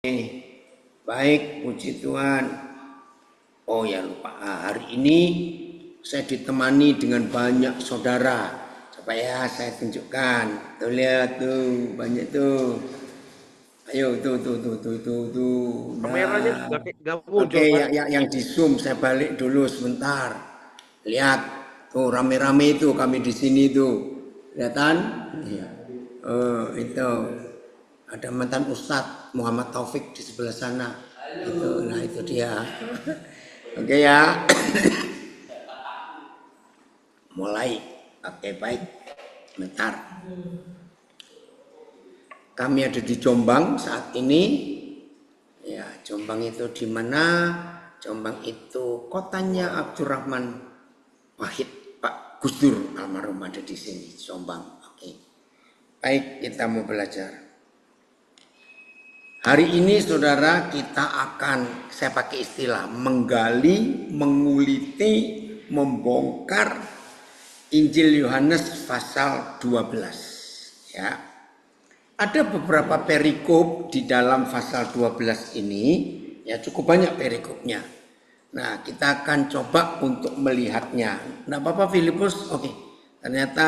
Baik, puji Tuhan. Oh ya lupa, hari ini saya ditemani dengan banyak saudara. Coba ya saya tunjukkan. Tuh lihat tuh, banyak tuh. Ayo tuh. Kameranya Nah, nggak muncul, oke Pak. yang di zoom saya balik dulu sebentar. Lihat tuh rame-rame itu kami di sini tuh. Kelihatan? Iya. Oh itu. Ada mantan Ustadz Muhammad Taufik di sebelah sana. Nah itu dia. Oke ya. Mulai. Oke baik. Bentar. Kami ada di Jombang saat ini. Ya Jombang itu di mana? Jombang itu kotanya Abdurrahman Wahid. Pak Gus Dur almarhum ada di sini. Jombang. Oke. Baik kita mau belajar. Hari ini saudara kita akan, saya pakai istilah, menggali, menguliti, membongkar Injil Yohanes pasal 12. Ya. Ada beberapa perikop di dalam pasal 12 ini, ya cukup banyak perikopnya. Nah kita akan coba untuk melihatnya. Nah Bapak Filipus, oke, ternyata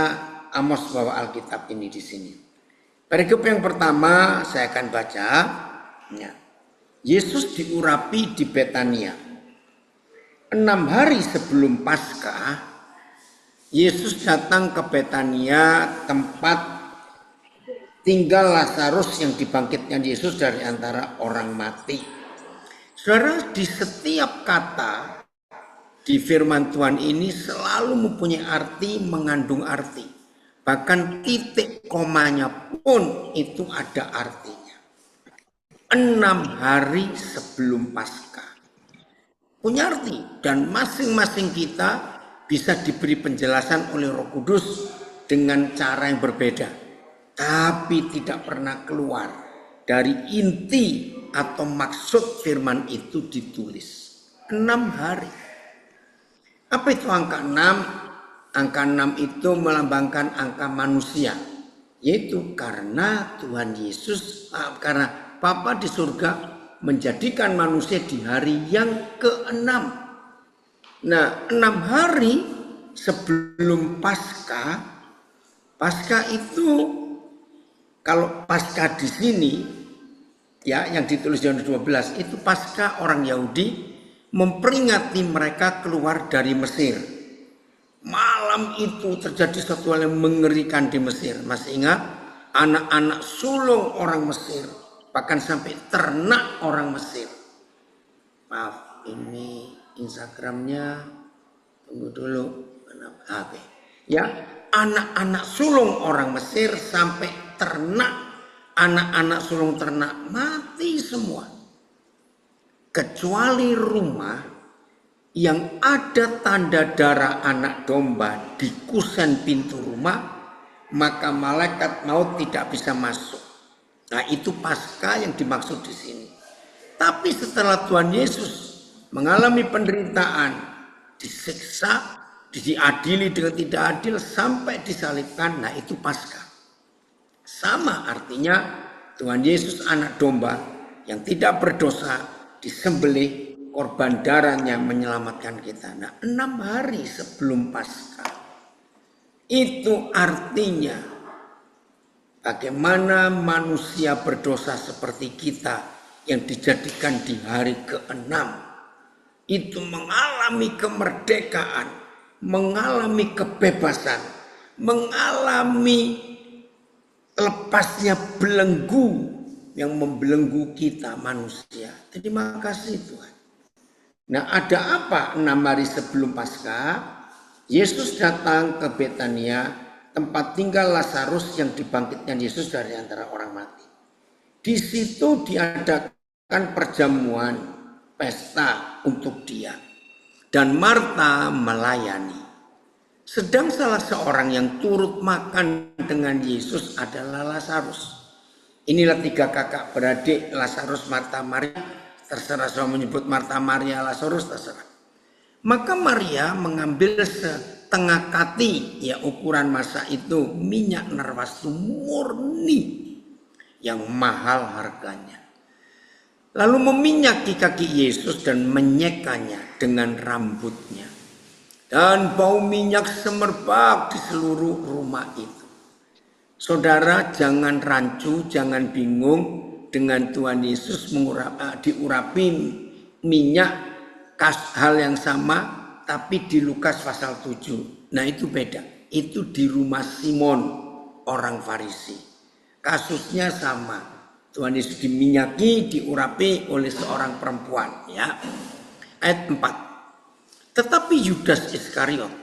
Amos bawa Alkitab ini di sini. Perikop yang pertama saya akan baca. Ya. Yesus diurapi di Betania. 6 hari sebelum Paskah, Yesus datang ke Betania, tempat tinggal Lazarus yang dibangkitkan Yesus dari antara orang mati. Saudara, di setiap kata di firman Tuhan ini selalu mempunyai arti, mengandung arti. Bahkan titik komanya pun itu ada artinya. 6 hari sebelum Paskah. Punya arti dan masing-masing kita bisa diberi penjelasan oleh Roh Kudus dengan cara yang berbeda. Tapi tidak pernah keluar dari inti atau maksud firman itu ditulis. 6 hari. Apa itu angka 6? Angka 6 itu melambangkan angka manusia. Yaitu karena Tuhan Yesus, karena Bapa di surga menjadikan manusia di hari yang ke-6. Nah 6 hari sebelum Paskah, Paskah itu kalau Paskah di sini ya yang ditulis Yohanes 12 itu Paskah orang Yahudi memperingati mereka keluar dari Mesir. Malam itu terjadi sesuatu yang mengerikan di Mesir. Masih ingat? Anak-anak sulung orang Mesir, bahkan sampai ternak orang Mesir. Maaf, ini Instagramnya tunggu dulu. Oke. Ya, anak-anak sulung orang Mesir sampai ternak, anak-anak sulung ternak mati semua. Kecuali rumah yang ada tanda darah anak domba di kusen pintu rumah, maka malaikat maut tidak bisa masuk. Nah itu Paskah yang dimaksud di sini. Tapi setelah Tuhan Yesus mengalami penderitaan, disiksa, diadili dengan tidak adil sampai disalibkan, nah itu Paskah. Sama artinya Tuhan Yesus anak domba yang tidak berdosa disembelih, korban darahnya menyelamatkan kita. Nah 6 hari sebelum Paskah. Itu artinya bagaimana manusia berdosa seperti kita yang dijadikan di hari ke-6 itu mengalami kemerdekaan, mengalami kebebasan, mengalami lepasnya belenggu yang membelenggu kita manusia. Terima kasih Tuhan. Nah ada apa 6 hari sebelum Paskah? Yesus datang ke Betania, tempat tinggal Lazarus yang dibangkitkan Yesus dari antara orang mati. Di situ diadakan perjamuan pesta untuk dia. Dan Marta melayani. Sedang salah seorang yang turut makan dengan Yesus adalah Lazarus. Inilah 3 kakak beradik, Lazarus, Marta, Maria. Terserah saya menyebut Marta, Maria, Lazarus, terserah. Maka Maria mengambil setengah kati, ya ukuran masa itu, minyak narwastu murni yang mahal harganya. lalu meminyaki kaki Yesus dan menyekanya dengan rambutnya. Dan bau minyak semerbak di seluruh rumah itu. Saudara, jangan rancu, jangan bingung dengan Tuhan Yesus diurapi minyak hal yang sama, tapi di Lukas pasal 7. Nah itu beda. Itu di rumah Simon, orang Farisi. Kasusnya sama. Tuhan Yesus diminyaki, diurapi oleh seorang perempuan. Ya. Ayat 4. Tetapi Yudas Iskariot,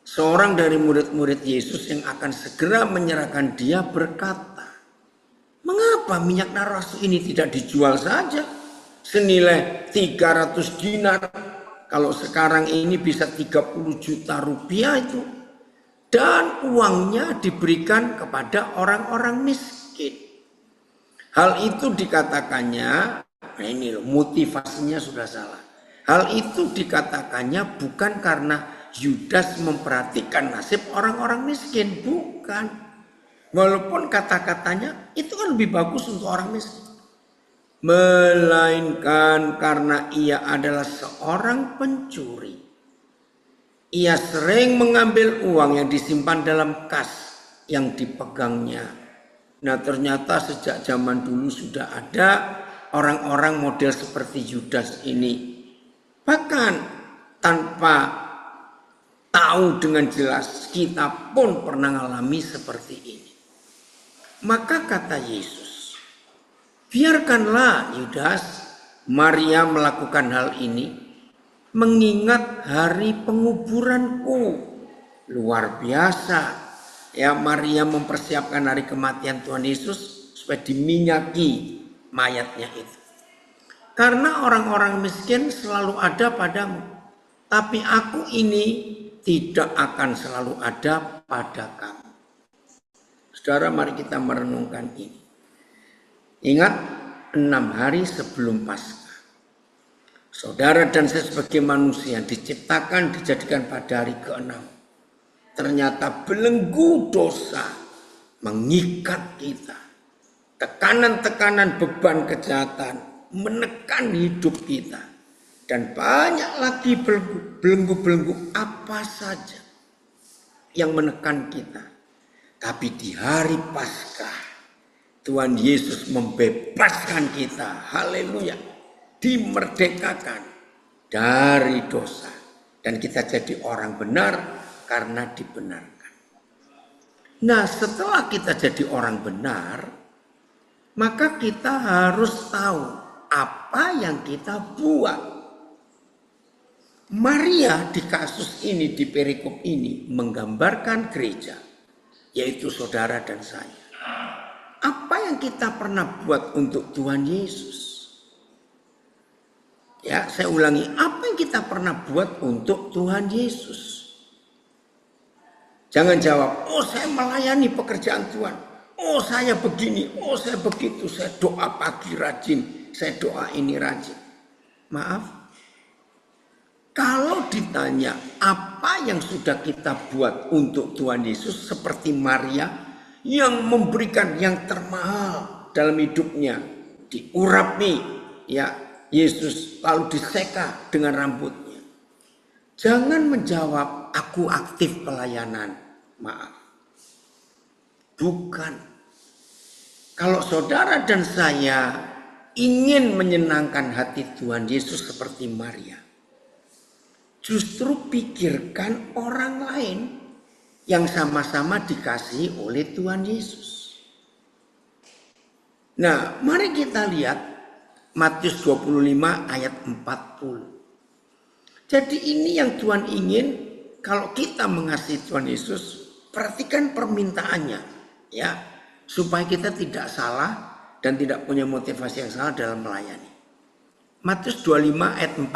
seorang dari murid-murid Yesus yang akan segera menyerahkan dia, berkata, mengapa minyak narwastu ini tidak dijual saja senilai 300 dinar? Kalau sekarang ini bisa 30 juta rupiah itu. Dan uangnya diberikan kepada orang-orang miskin. Hal itu dikatakannya, nah ini loh, motivasinya sudah salah. Hal itu dikatakannya bukan karena Yudas memperhatikan nasib orang-orang miskin. Bukan. Walaupun kata-katanya itu kan lebih bagus untuk orang miskin. Melainkan karena ia adalah seorang pencuri. Ia sering mengambil uang yang disimpan dalam kas yang dipegangnya. Nah ternyata sejak zaman dulu sudah ada orang-orang model seperti Yudas ini. Bahkan tanpa tahu dengan jelas, kita pun pernah mengalami seperti ini. Maka kata Yesus, biarkanlah Yudas, Maria melakukan hal ini, mengingat hari penguburanku. Luar biasa. Ya, Maria mempersiapkan hari kematian Tuhan Yesus supaya diminyaki mayatnya itu. Karena orang-orang miskin selalu ada padamu, tapi aku ini tidak akan selalu ada pada kamu. Saudara, mari kita merenungkan ini. Ingat, 6 hari sebelum Paskah, saudara dan saya sebagai manusia diciptakan, dijadikan pada hari ke-6. Ternyata belenggu dosa mengikat kita. Tekanan-tekanan beban kejahatan menekan hidup kita. Dan banyak lagi belenggu-belenggu apa saja yang menekan kita. Tapi di hari Paskah, Tuhan Yesus membebaskan kita. Haleluya. Dimerdekakan dari dosa. Dan kita jadi orang benar karena dibenarkan. Nah, setelah kita jadi orang benar, maka kita harus tahu apa yang kita buat. Maria di kasus ini, di perikop ini, menggambarkan gereja, yaitu saudara dan saya. Apa yang kita pernah buat untuk Tuhan Yesus? Ya, saya ulangi, apa yang kita pernah buat untuk Tuhan Yesus? Jangan jawab, oh saya melayani pekerjaan Tuhan. Oh saya begini, oh saya begitu, saya doa pagi rajin. Saya doa ini rajin. Maaf. Kalau ditanya apa yang sudah kita buat untuk Tuhan Yesus, seperti Maria yang memberikan yang termahal dalam hidupnya, diurapi ya Yesus lalu diseka dengan rambutnya. Jangan menjawab aku aktif pelayanan. Maaf. Bukan. Kalau saudara dan saya ingin menyenangkan hati Tuhan Yesus seperti Maria, justru pikirkan orang lain yang sama-sama dikasihi oleh Tuhan Yesus. Nah, mari kita lihat Matius 25 ayat 40. Jadi ini yang Tuhan ingin kalau kita mengasihi Tuhan Yesus, perhatikan permintaannya ya, supaya kita tidak salah dan tidak punya motivasi yang salah dalam melayani. Matius 25 ayat 40.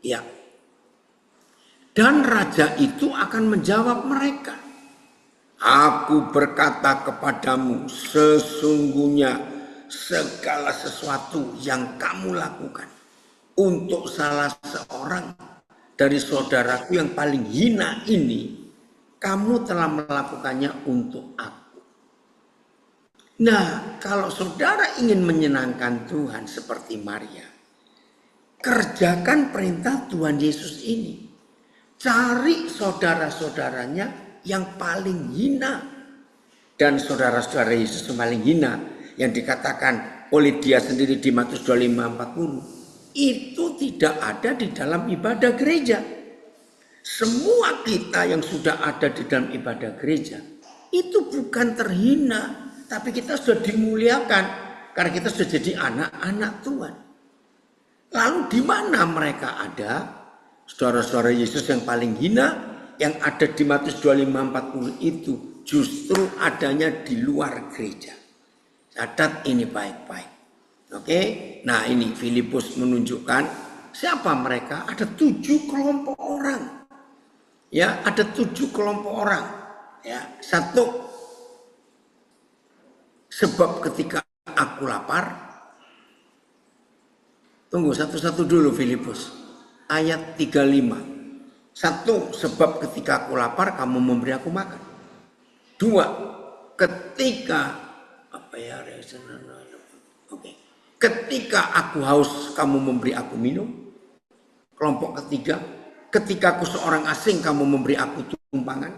Ya. Dan raja itu akan menjawab mereka, aku berkata kepadamu, sesungguhnya segala sesuatu yang kamu lakukan untuk salah seorang dari saudaraku yang paling hina ini, kamu telah melakukannya untuk aku. Nah, kalau saudara ingin menyenangkan Tuhan seperti Maria, kerjakan perintah Tuhan Yesus ini. Cari saudara-saudaranya yang paling hina. Dan saudara-saudara Yesus yang paling hina, yang dikatakan oleh dia sendiri di Matius 25:40, itu tidak ada di dalam ibadah gereja. Semua kita yang sudah ada di dalam ibadah gereja, itu bukan terhina, tapi kita sudah dimuliakan, karena kita sudah jadi anak-anak Tuhan. Lalu di mana mereka ada? Saudara-saudara Yesus yang paling hina, yang ada di Matius 25:40 itu justru adanya di luar gereja. Catat ini baik-baik. Oke, nah ini Filipus menunjukkan siapa mereka. Ada 7 kelompok orang. Ya, ada 7 kelompok orang. Ya, satu, sebab ketika aku lapar. Tunggu satu-satu dulu Filipus. Ayat 35. Satu, sebab ketika aku lapar kamu memberi aku makan. 2, ketika ketika aku haus kamu memberi aku minum. Kelompok ketiga, ketika aku seorang asing kamu memberi aku tumpangan.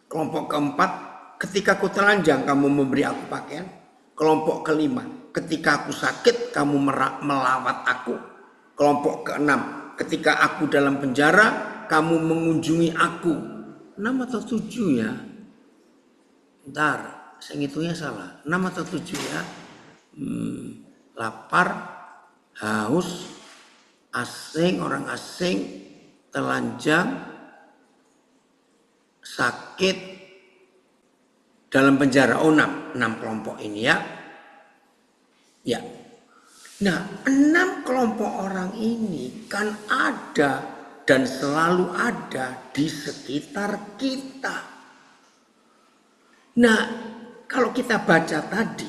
Kelompok keempat, ketika aku telanjang kamu memberi aku pakaian. Kelompok kelima, ketika aku sakit kamu melawat aku. Kelompok keenam, ketika aku dalam penjara kamu mengunjungi aku. 6 atau 7 ya? Bentar, saya ngitungnya salah. 6 atau 7 ya? Lapar, haus, asing, orang asing, telanjang, sakit, dalam penjara. Oh 6 kelompok ini ya. Ya. Nah 6 kelompok orang ini kan ada dan selalu ada di sekitar kita. Nah kalau kita baca tadi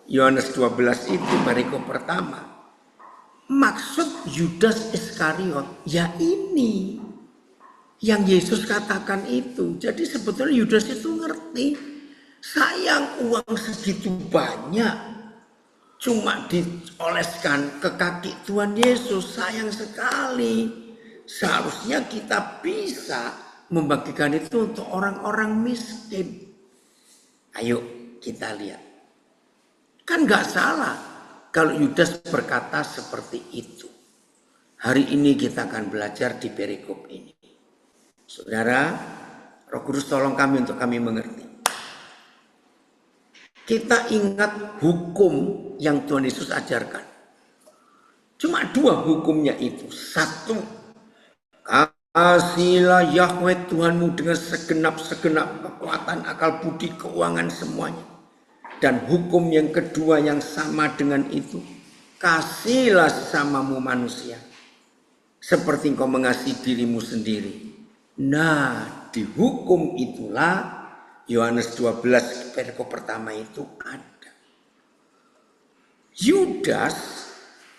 Yohanes 12 itu perikop pertama, maksud Yudas Iskariot ya ini yang Yesus katakan itu. Jadi sebetulnya Yudas itu ngerti, sayang uang segitu banyak cuma dioleskan ke kaki Tuhan Yesus, sayang sekali. Seharusnya kita bisa membagikan itu untuk orang-orang miskin. Ayo kita lihat. Kan gak salah kalau Yudas berkata seperti itu. Hari ini kita akan belajar di perikop ini. Saudara, Roh Kudus tolong kami untuk kami mengerti. Kita ingat hukum yang Tuhan Yesus ajarkan. Cuma 2 hukumnya itu. 1, kasihlah Yahweh Tuhanmu dengan segenap kekuatan, akal budi, keuangan semuanya. Dan hukum yang kedua yang sama dengan itu, kasihlah sesamamu manusia seperti engkau mengasihi dirimu sendiri. Nah, di hukum itulah Yohanes 12 perikop pertama itu ada. Yudas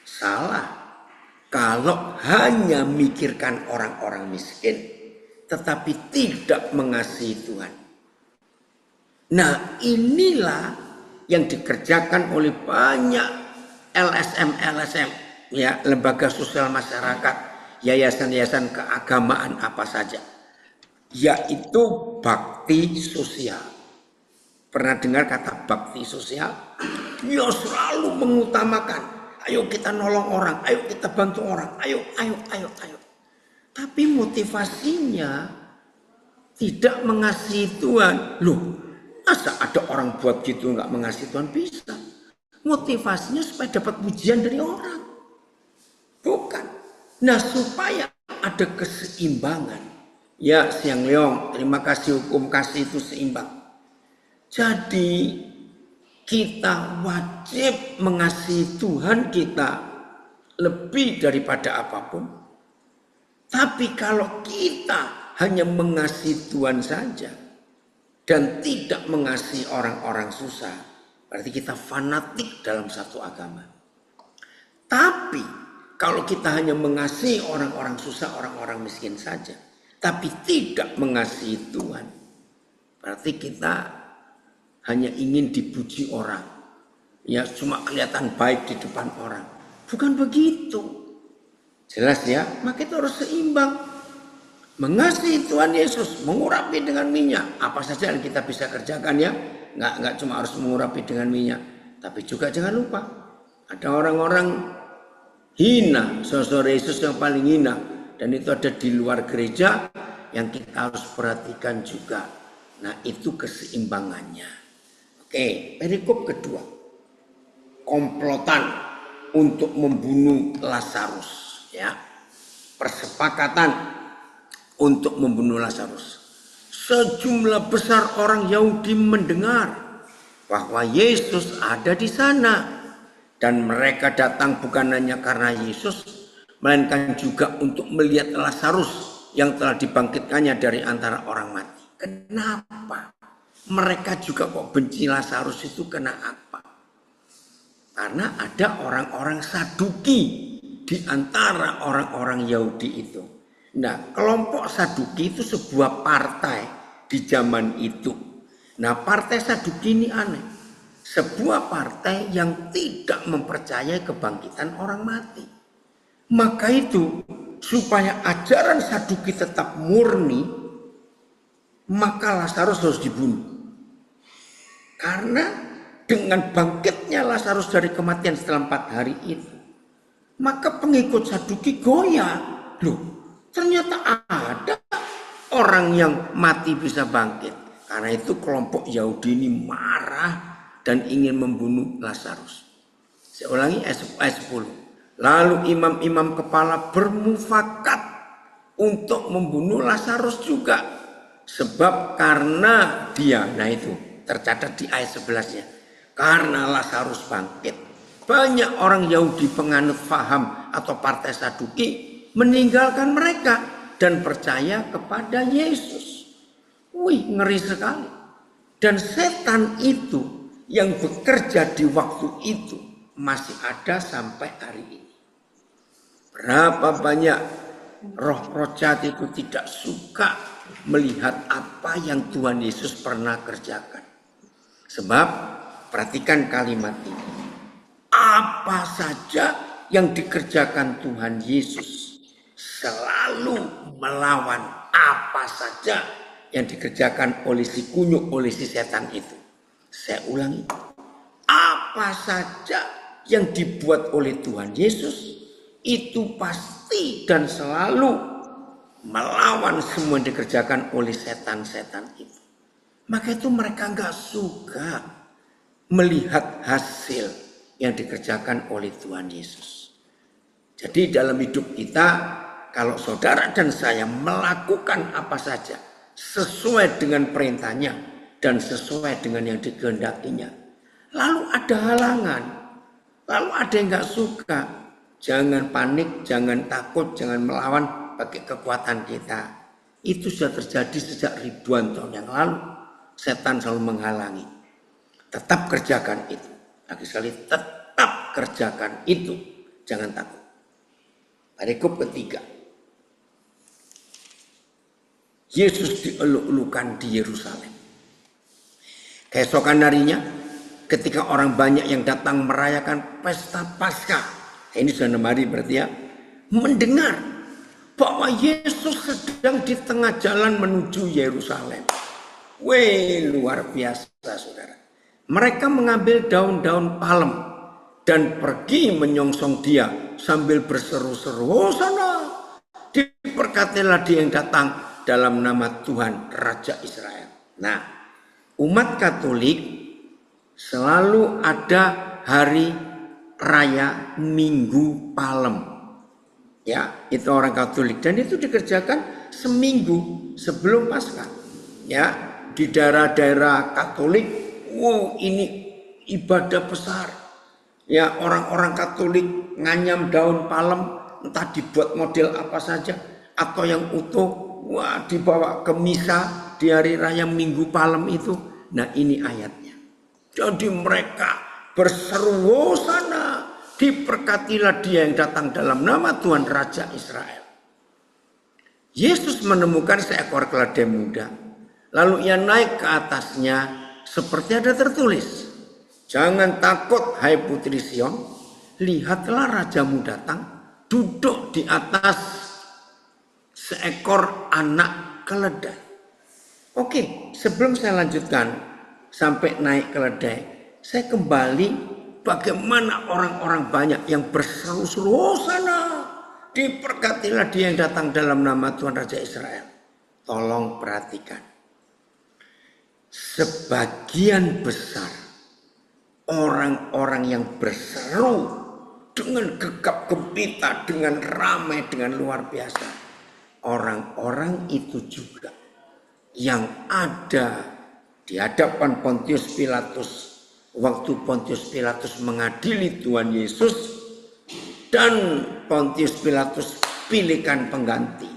salah kalau hanya mikirkan orang-orang miskin tetapi tidak mengasihi Tuhan. Nah, inilah yang dikerjakan oleh banyak LSM ya, lembaga sosial masyarakat, yayasan-yayasan keagamaan apa saja, yaitu bakti sosial. Pernah dengar kata bakti sosial? Dia selalu mengutamakan, ayo kita nolong orang, ayo kita bantu orang, ayo. Tapi motivasinya tidak mengasihi Tuhan. Loh, masa ada orang buat gitu nggak mengasihi Tuhan? Bisa. Motivasinya supaya dapat pujian dari orang. Bukan. Nah, supaya ada keseimbangan. Ya, Siang Leong, terima kasih, hukum kasih itu seimbang. Jadi kita wajib mengasihi Tuhan kita lebih daripada apapun. Tapi kalau kita hanya mengasihi Tuhan saja dan tidak mengasihi orang-orang susah, berarti kita fanatik dalam satu agama. Tapi kalau kita hanya mengasihi orang-orang susah, orang-orang miskin saja, tapi tidak mengasihi Tuhan, berarti kita hanya ingin dipuji orang. Ya cuma kelihatan baik di depan orang. Bukan begitu. Jelas ya, maka itu harus seimbang. Mengasihi Tuhan Yesus, mengurapi dengan minyak. Apa saja yang kita bisa kerjakan ya. Nggak cuma harus mengurapi dengan minyak. Tapi juga jangan lupa. Ada orang-orang hina, sosok Yesus yang paling hina. Dan itu ada di luar gereja yang kita harus perhatikan juga. Nah itu keseimbangannya. Oke, perikop kedua. Komplotan untuk membunuh Lazarus. Ya, persepakatan untuk membunuh Lazarus. Sejumlah besar orang Yahudi mendengar bahwa Yesus ada di sana. Dan mereka datang bukan hanya karena Yesus, melainkan juga untuk melihat Lazarus yang telah dibangkitkannya dari antara orang mati. Kenapa? Mereka juga kok benci Lazarus itu kena apa? Karena ada orang-orang Saduki di antara orang-orang Yahudi itu. Nah, kelompok Saduki itu sebuah partai di zaman itu. Nah, partai Saduki ini aneh. Sebuah partai yang tidak mempercayai kebangkitan orang mati. Maka itu, supaya ajaran Saduki tetap murni, maka Lazarus harus dibunuh. Karena dengan bangkitnya Lazarus dari kematian setelah 4 hari itu, maka pengikut Saduki goyah. Loh, ternyata ada orang yang mati bisa bangkit. Karena itu kelompok Yahudi ini marah dan ingin membunuh Lazarus. Saya ulangi ayat 10. Lalu imam-imam kepala bermufakat untuk membunuh Lazarus juga. Sebab karena dia, nah itu tercatat di ayat 11-nya. Karena Lazarus bangkit, banyak orang Yahudi penganut faham atau partai Saduki meninggalkan mereka dan percaya kepada Yesus. Wih, ngeri sekali. Dan setan itu yang bekerja di waktu itu masih ada sampai hari ini. Berapa banyak roh-roh jahat itu tidak suka melihat apa yang Tuhan Yesus pernah kerjakan. Sebab perhatikan kalimat ini. Apa saja yang dikerjakan Tuhan Yesus selalu melawan apa saja yang dikerjakan oleh si kunyuk, oleh si setan itu. Saya ulangi, apa saja yang dibuat oleh Tuhan Yesus itu pasti dan selalu melawan semua yang dikerjakan oleh setan-setan itu. Maka itu mereka nggak suka melihat hasil yang dikerjakan oleh Tuhan Yesus. Jadi dalam hidup kita, kalau saudara dan saya melakukan apa saja sesuai dengan perintahnya dan sesuai dengan yang dikehendakinya, lalu ada halangan, lalu ada yang nggak suka, jangan panik, jangan takut, jangan melawan pakai kekuatan kita. Itu sudah terjadi sejak ribuan tahun yang lalu. Setan selalu menghalangi. Tetap kerjakan itu. Lagi sekali, tetap kerjakan itu. Jangan takut. Perikop ketiga. Yesus dieluk-elukan di Yerusalem. Keesokan harinya, ketika orang banyak yang datang merayakan pesta Paskah, ini sudah 6 hari berarti ya, mendengar bahwa Yesus sedang di tengah jalan menuju Yerusalem. Wih, luar biasa saudara. Mereka mengambil daun-daun palem dan pergi menyongsong dia sambil berseru-seru, Hosana, diberkatilah dia yang datang dalam nama Tuhan Raja Israel. Nah, umat Katolik selalu ada hari raya Minggu Palem. Ya, itu orang Katolik dan itu dikerjakan seminggu sebelum Paskah. Ya, di daerah-daerah Katolik, wow, ini ibadah besar. Ya, orang-orang Katolik nganyam daun palem, entah dibuat model apa saja atau yang utuh, wah, dibawa ke misa di hari raya Minggu Palem itu. Nah, ini ayatnya. Jadi mereka berseru, Hosana, diberkatilah dia yang datang dalam nama Tuhan Raja Israel. Yesus menemukan seekor keledai muda. Lalu ia naik ke atasnya Seperti ada tertulis, jangan takut hai putri Sion, lihatlah rajamu datang, duduk di atas seekor anak keledai. Oke, sebelum saya lanjutkan sampai naik keledai, saya kembali bagaimana orang-orang banyak yang berseru-seru, Hosana, diberkatilah dia yang datang dalam nama Tuhan Raja Israel. Tolong perhatikan. Sebagian besar orang-orang yang berseru dengan gegap gempita, dengan ramai, dengan luar biasa. Orang-orang itu juga yang ada di hadapan Pontius Pilatus waktu Pontius Pilatus mengadili Tuhan Yesus dan Pontius Pilatus pilihkan pengganti.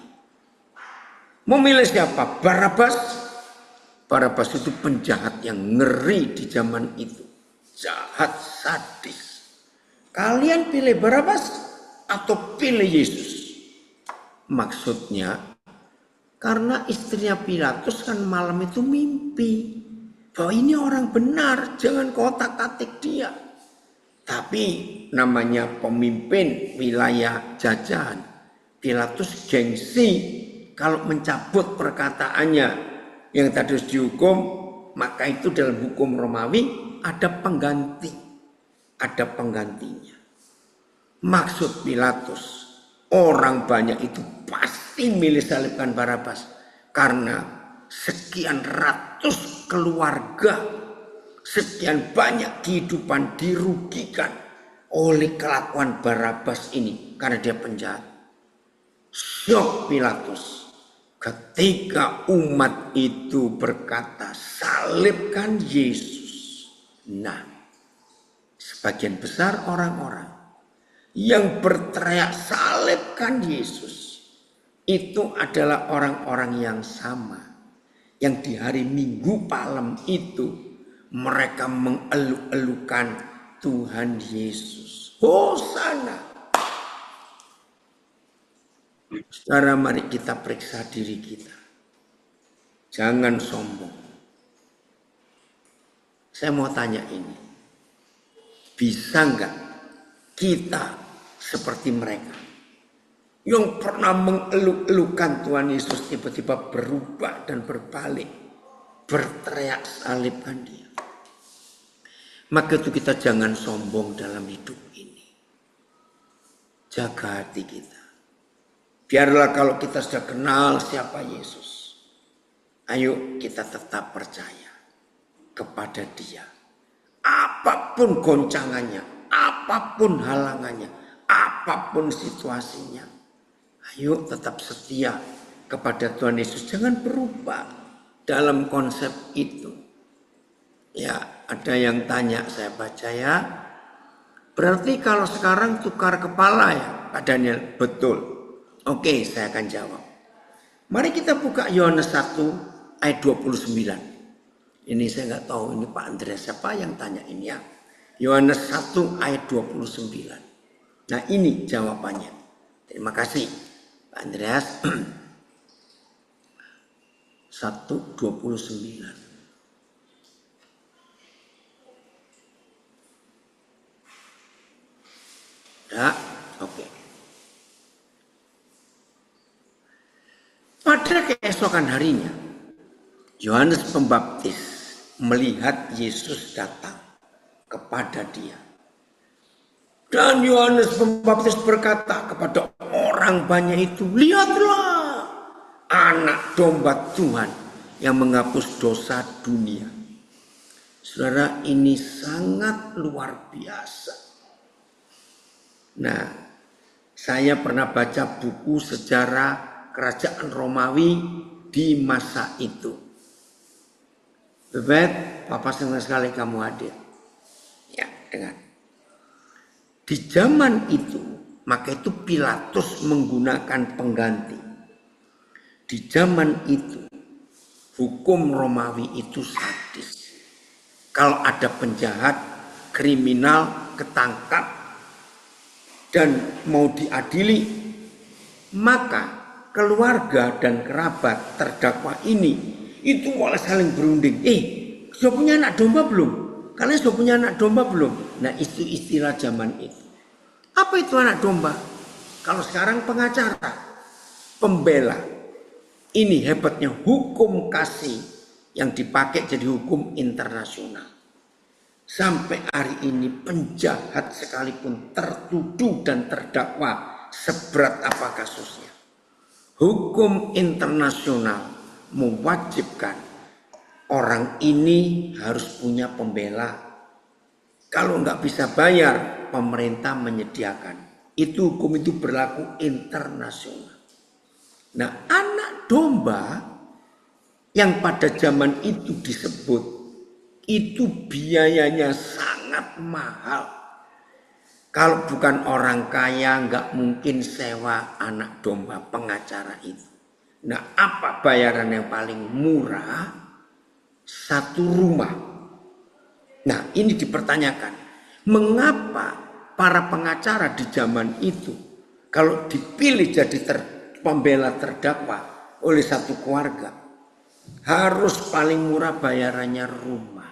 Memilih siapa? Barabas. Barabas itu penjahat yang ngeri di zaman itu. Jahat, sadis. Kalian pilih Barabas atau pilih Yesus? Maksudnya, karena istrinya Pilatus kan malam itu mimpi bahwa ini orang benar, jangan kotak-katik dia. Tapi namanya pemimpin wilayah jajahan, Pilatus gengsi kalau mencabut perkataannya yang tadi dihukum, maka itu dalam hukum Romawi ada pengganti, ada penggantinya. Maksud Pilatus, orang banyak itu pasti milih salibkan Barabas karena sekian ratus keluarga, sekian banyak kehidupan dirugikan oleh kelakuan Barabas ini karena dia penjahat. Syok Pilatus ketika umat itu berkata, salibkan Yesus. Nah, sebagian besar orang-orang yang berteriak salibkan Yesus itu adalah orang-orang yang sama yang di hari Minggu Palem itu mereka mengeluk-elukan Tuhan Yesus. Hosana. Saudara, mari kita periksa diri kita. Jangan sombong. Saya mau tanya ini. Bisa enggak kita seperti mereka yang pernah mengeluk-elukan Tuhan Yesus tiba-tiba berubah dan berbalik, berteriak salibkan dia? Maka itu kita jangan sombong dalam hidup ini. Jaga hati kita. Biarlah kalau kita sudah kenal siapa Yesus, ayo kita tetap percaya kepada dia. Apapun goncangannya, apapun halangannya, apapun situasinya, ayo tetap setia kepada Tuhan Yesus. Jangan berubah dalam konsep itu. Ya, ada yang tanya, saya baca ya. Berarti kalau sekarang tukar kepala ya, Pak Daniel? Betul. Oke, saya akan jawab. Mari kita buka Yohanes 1 ayat 29. Ini saya nggak tahu ini Pak Andreas siapa yang tanya ini ya. Yohanes 1 ayat 29. Nah ini jawabannya. Terima kasih Pak Andreas. 1:29. Ya, oke. Pada keesokan harinya, Yohanes Pembaptis melihat Yesus datang kepada dia. Dan Yohanes Pembaptis berkata kepada orang banyak itu, lihatlah anak domba Tuhan yang menghapus dosa dunia. Saudara, ini sangat luar biasa. Nah, saya pernah baca buku sejarah kerajaan Romawi di masa itu. Bebet, Papa senang sekali kamu hadir. Ya, dengar. Di zaman itu, maka itu Pilatus menggunakan pengganti. Di zaman itu, hukum Romawi itu sadis. Kalau ada penjahat, kriminal, ketangkap, dan mau diadili, maka keluarga dan kerabat terdakwa ini itu mulai saling berunding. sudah punya anak domba belum? Kalian sudah punya anak domba belum? Nah itu istilah zaman itu. Apa itu anak domba? Kalau sekarang pengacara, pembela. Ini hebatnya hukum kasih yang dipakai jadi hukum internasional. Sampai hari ini penjahat sekalipun tertuduh dan terdakwa seberat apa kasusnya. Hukum internasional mewajibkan orang ini harus punya pembela. Kalau nggak bisa bayar, pemerintah menyediakan. Itu hukum itu berlaku internasional. Nah, anak domba yang pada zaman itu disebut, itu biayanya sangat mahal. Kalau bukan orang kaya nggak mungkin sewa anak domba pengacara itu. Nah, apa bayaran yang paling murah? Satu rumah. Nah, ini dipertanyakan. Mengapa para pengacara di zaman itu kalau dipilih jadi pembela terdakwa oleh satu keluarga harus paling murah bayarannya rumah?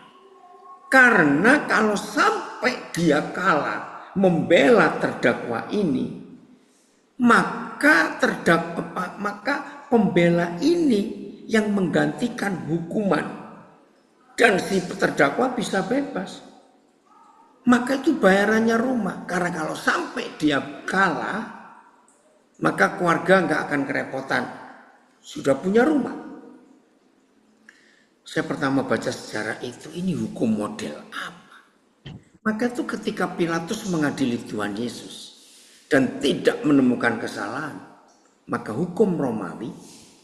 Karena kalau sampai dia kalah membela terdakwa ini, maka pembela ini yang menggantikan hukuman dan si terdakwa bisa bebas. Maka itu bayarannya rumah. Karena kalau sampai dia kalah, maka keluarga nggak akan kerepotan. Sudah punya rumah. Saya pertama baca sejarah itu, ini hukum model apa? Maka itu ketika Pilatus mengadili Tuhan Yesus dan tidak menemukan kesalahan, maka hukum Romawi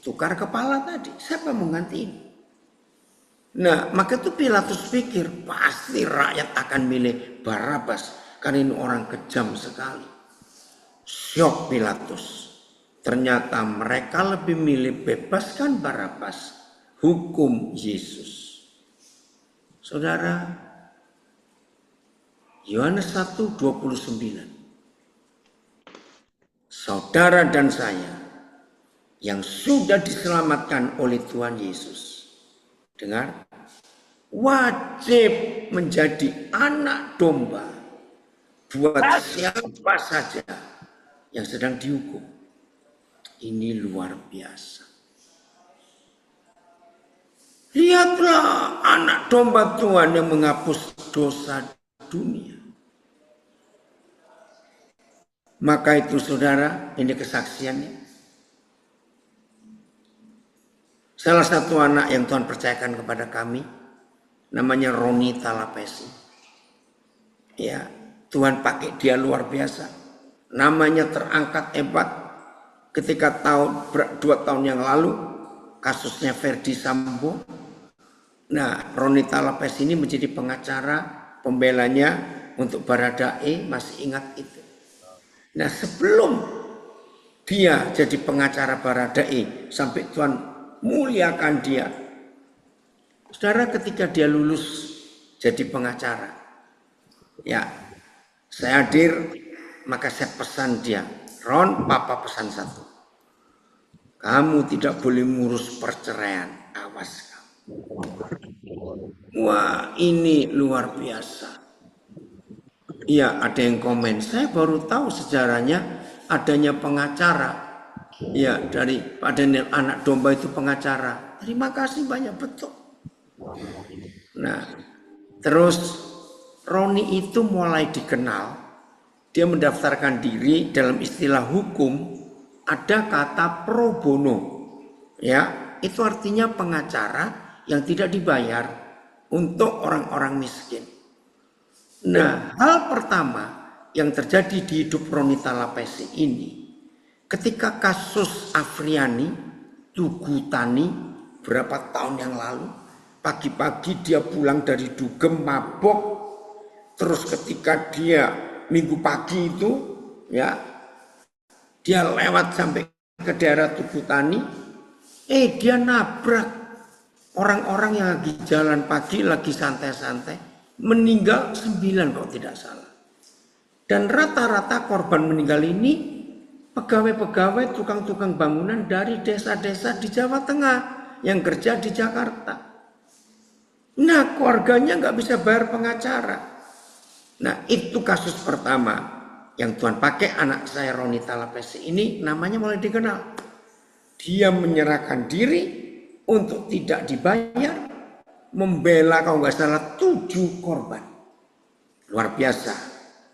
tukar kepala tadi. Siapa yang mengganti ini? Nah, maka itu Pilatus pikir pasti rakyat akan milih Barabas karena ini orang kejam sekali. Syok Pilatus. Ternyata mereka lebih milih bebaskan Barabas, hukum Yesus. Saudara, Yohanes 1:29. Saudara dan saya yang sudah diselamatkan oleh Tuhan Yesus, dengar, wajib menjadi anak domba buat siapa saja yang sedang dihukum. Ini luar biasa. Lihatlah anak domba Tuhan yang menghapus dosa dunia. Maka itu saudara, ini kesaksiannya. Salah satu anak yang Tuhan percayakan kepada kami, namanya Roni Talapesi. Ya, Tuhan pakai dia luar biasa. Namanya terangkat hebat ketika 2 tahun yang lalu kasusnya Verdi Sambo. Nah, Roni Talapesi ini menjadi pengacara pembelanya untuk Baradae, masih ingat itu. Nah, sebelum dia jadi pengacara Baradae sampai Tuhan muliakan dia, saudara, ketika dia lulus jadi pengacara, ya saya hadir, maka saya pesan dia, Ron, papa pesan satu, kamu tidak boleh ngurus perceraian, awas kamu. Wah, ini luar biasa. Iya, ada yang komen, saya baru tahu sejarahnya adanya pengacara. Ya, dari adanya anak domba itu pengacara. Terima kasih banyak, betul. Nah, terus Roni itu mulai dikenal. Dia mendaftarkan diri dalam istilah hukum ada kata pro bono. Ya, itu artinya pengacara yang tidak dibayar untuk orang-orang miskin. Nah, hal pertama yang terjadi di hidup Roni Talapesi ini, ketika kasus Afriani Tugutani berapa tahun yang lalu, pagi-pagi dia pulang dari dugem mabok, terus ketika dia minggu pagi itu, ya, dia lewat sampai ke daerah Tugutani, dia nabrak orang-orang yang lagi jalan pagi, lagi santai-santai. Meninggal 9 kalau tidak salah. Dan rata-rata korban meninggal ini pegawai-pegawai tukang-tukang bangunan dari desa-desa di Jawa Tengah yang kerja di Jakarta. Nah, keluarganya nggak bisa bayar pengacara. Nah, itu kasus pertama yang Tuhan pakai anak saya Roni Talapesi ini, namanya mulai dikenal. Dia menyerahkan diri untuk tidak dibayar, membela kalau nggak salah 7 korban. Luar biasa.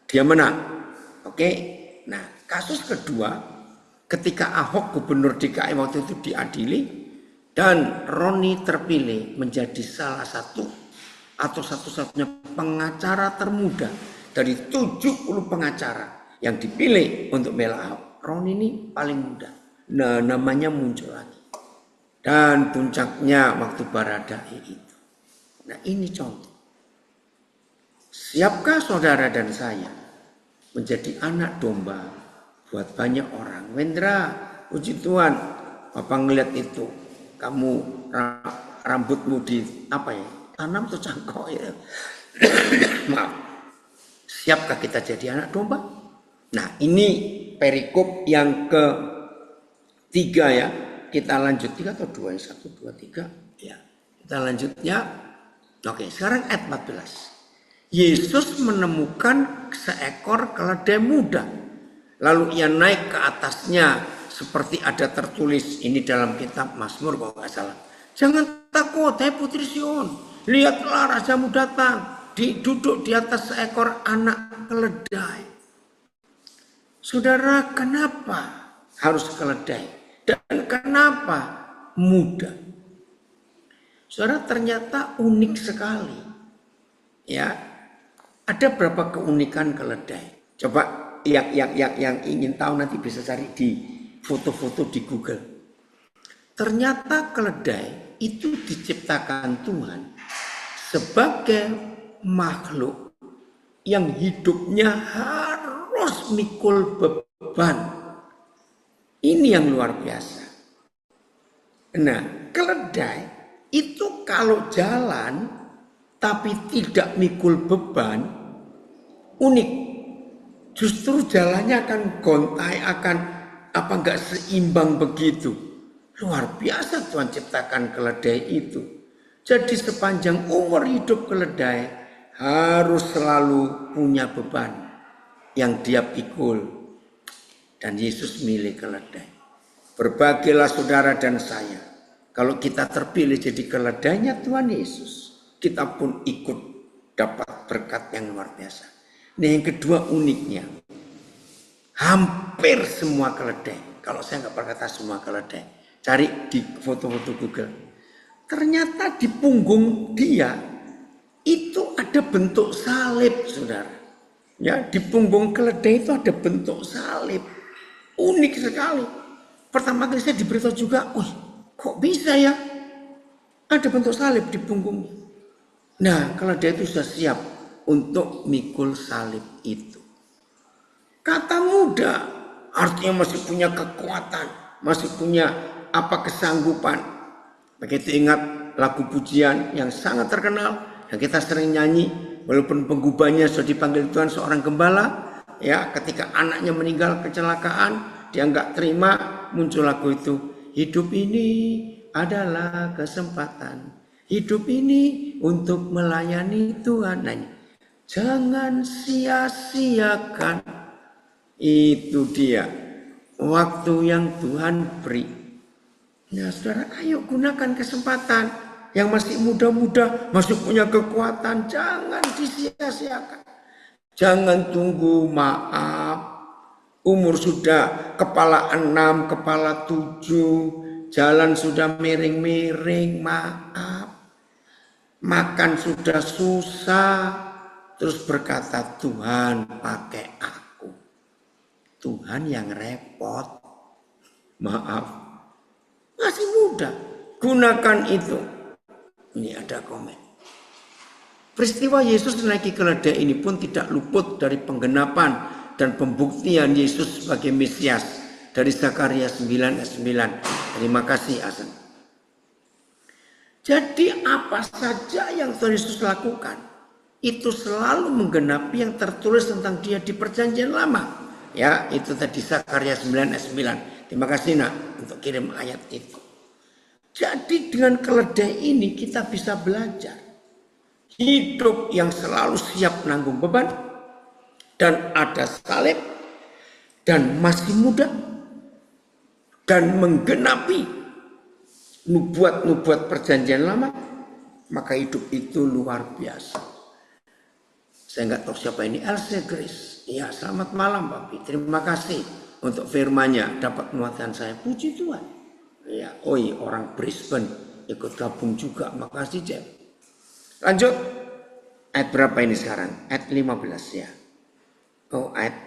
Dia menang. Oke. Nah, kasus kedua, ketika Ahok gubernur DKI waktu itu diadili, dan Roni terpilih menjadi salah satu atau satu-satunya pengacara termuda dari 70 pengacara yang dipilih untuk bela Ahok. Roni ini paling muda. Nah, namanya muncul lagi. Dan puncaknya waktu Baradae itu. Nah, ini contoh. Siapkah saudara dan saya menjadi anak domba buat banyak orang? Wendra, puji Tuhan, Bapak ngeliat itu. Kamu rambutmu di apa ya? Tanam tuh cangkok ya. Maaf. Siapkah kita jadi anak domba? Nah, ini perikop yang ketiga ya. Kita lanjut 3 atau 2? 1, 2, 3. Ya. Kita lanjutnya. Oke, sekarang ayat 14. Yesus menemukan seekor keledai muda. Lalu ia naik ke atasnya seperti ada tertulis. Ini dalam kitab Mazmur kalau nggak salah. Jangan takut, hai putri Sion. Lihatlah rajamu datang. Duduk di atas seekor anak keledai. Saudara, kenapa harus keledai? Dan kenapa muda? Saudara, ternyata unik sekali. Ya, ada berapa keunikan keledai? Coba yang ingin tahu nanti bisa cari di foto-foto di Google. Ternyata keledai itu diciptakan Tuhan sebagai makhluk yang hidupnya harus mikul beban. Ini yang luar biasa. Nah, keledai itu kalau jalan tapi tidak mikul beban, unik. Justru jalannya akan gontai, akan nggak seimbang begitu. Luar biasa Tuhan ciptakan keledai itu. Jadi sepanjang umur hidup keledai harus selalu punya beban yang dia pikul. Dan Yesus milih keledai. Berbahagialah saudara dan saya. Kalau kita terpilih jadi keledainya Tuhan Yesus, kita pun ikut dapat berkat yang luar biasa. Nah, yang kedua uniknya, hampir semua keledai, kalau saya nggak berkata semua keledai, cari di foto-foto Google, ternyata di punggung dia itu ada bentuk salib, saudara. Ya, di punggung keledai itu ada bentuk salib, unik sekali. Pertama kali saya diberitahu juga, kok bisa ya ada bentuk salib di punggungnya. Nah, keledai itu sudah siap untuk mikul salib itu. Kata muda artinya masih punya kekuatan, masih punya kesanggupan. Begitu ingat lagu pujian yang sangat terkenal yang kita sering nyanyi, walaupun penggubahnya sudah dipanggil Tuhan seorang gembala, ya, ketika anaknya meninggal kecelakaan, dia nggak terima, muncul lagu itu. Hidup ini adalah kesempatan. Hidup ini untuk melayani Tuhan. Nah, jangan sia-siakan. Itu dia waktu yang Tuhan beri. Nah, saudara, ayo gunakan kesempatan. Yang masih muda-muda, masih punya kekuatan, jangan disia-siakan. Jangan tunggu maaf. Umur sudah kepala 6, kepala 7, jalan sudah miring-miring, maaf. Makan sudah susah, terus berkata Tuhan pakai aku. Tuhan yang repot. Maaf. Masih muda. Gunakan itu. Ini ada komen. Peristiwa Yesus naiki keledai ini pun tidak luput dari penggenapan dan pembuktian Yesus sebagai Mesias dari Zakaria 9 ayat 9. Terima kasih Asen. Jadi apa saja yang Tuhan Yesus lakukan itu selalu menggenapi yang tertulis tentang dia di perjanjian lama. Ya, itu tadi Zakaria 9 ayat 9. Terima kasih nak untuk kirim ayat itu. Jadi dengan keledai ini kita bisa belajar. hidup yang selalu siap nanggung beban, dan ada salib, dan masih muda, dan menggenapi nubuat-nubuat perjanjian lama, maka hidup itu luar biasa. Saya nggak tahu siapa ini, Elsie Grace. Ya, selamat malam Papi. Terima kasih untuk firman-Nya, dapat menguatkan saya. Puji Tuhan. Ya, oi, orang Brisbane ikut gabung juga. Makasih, Jeb. Lanjut. Ayat berapa ini sekarang? Ayat 15 ya. Oh, ayat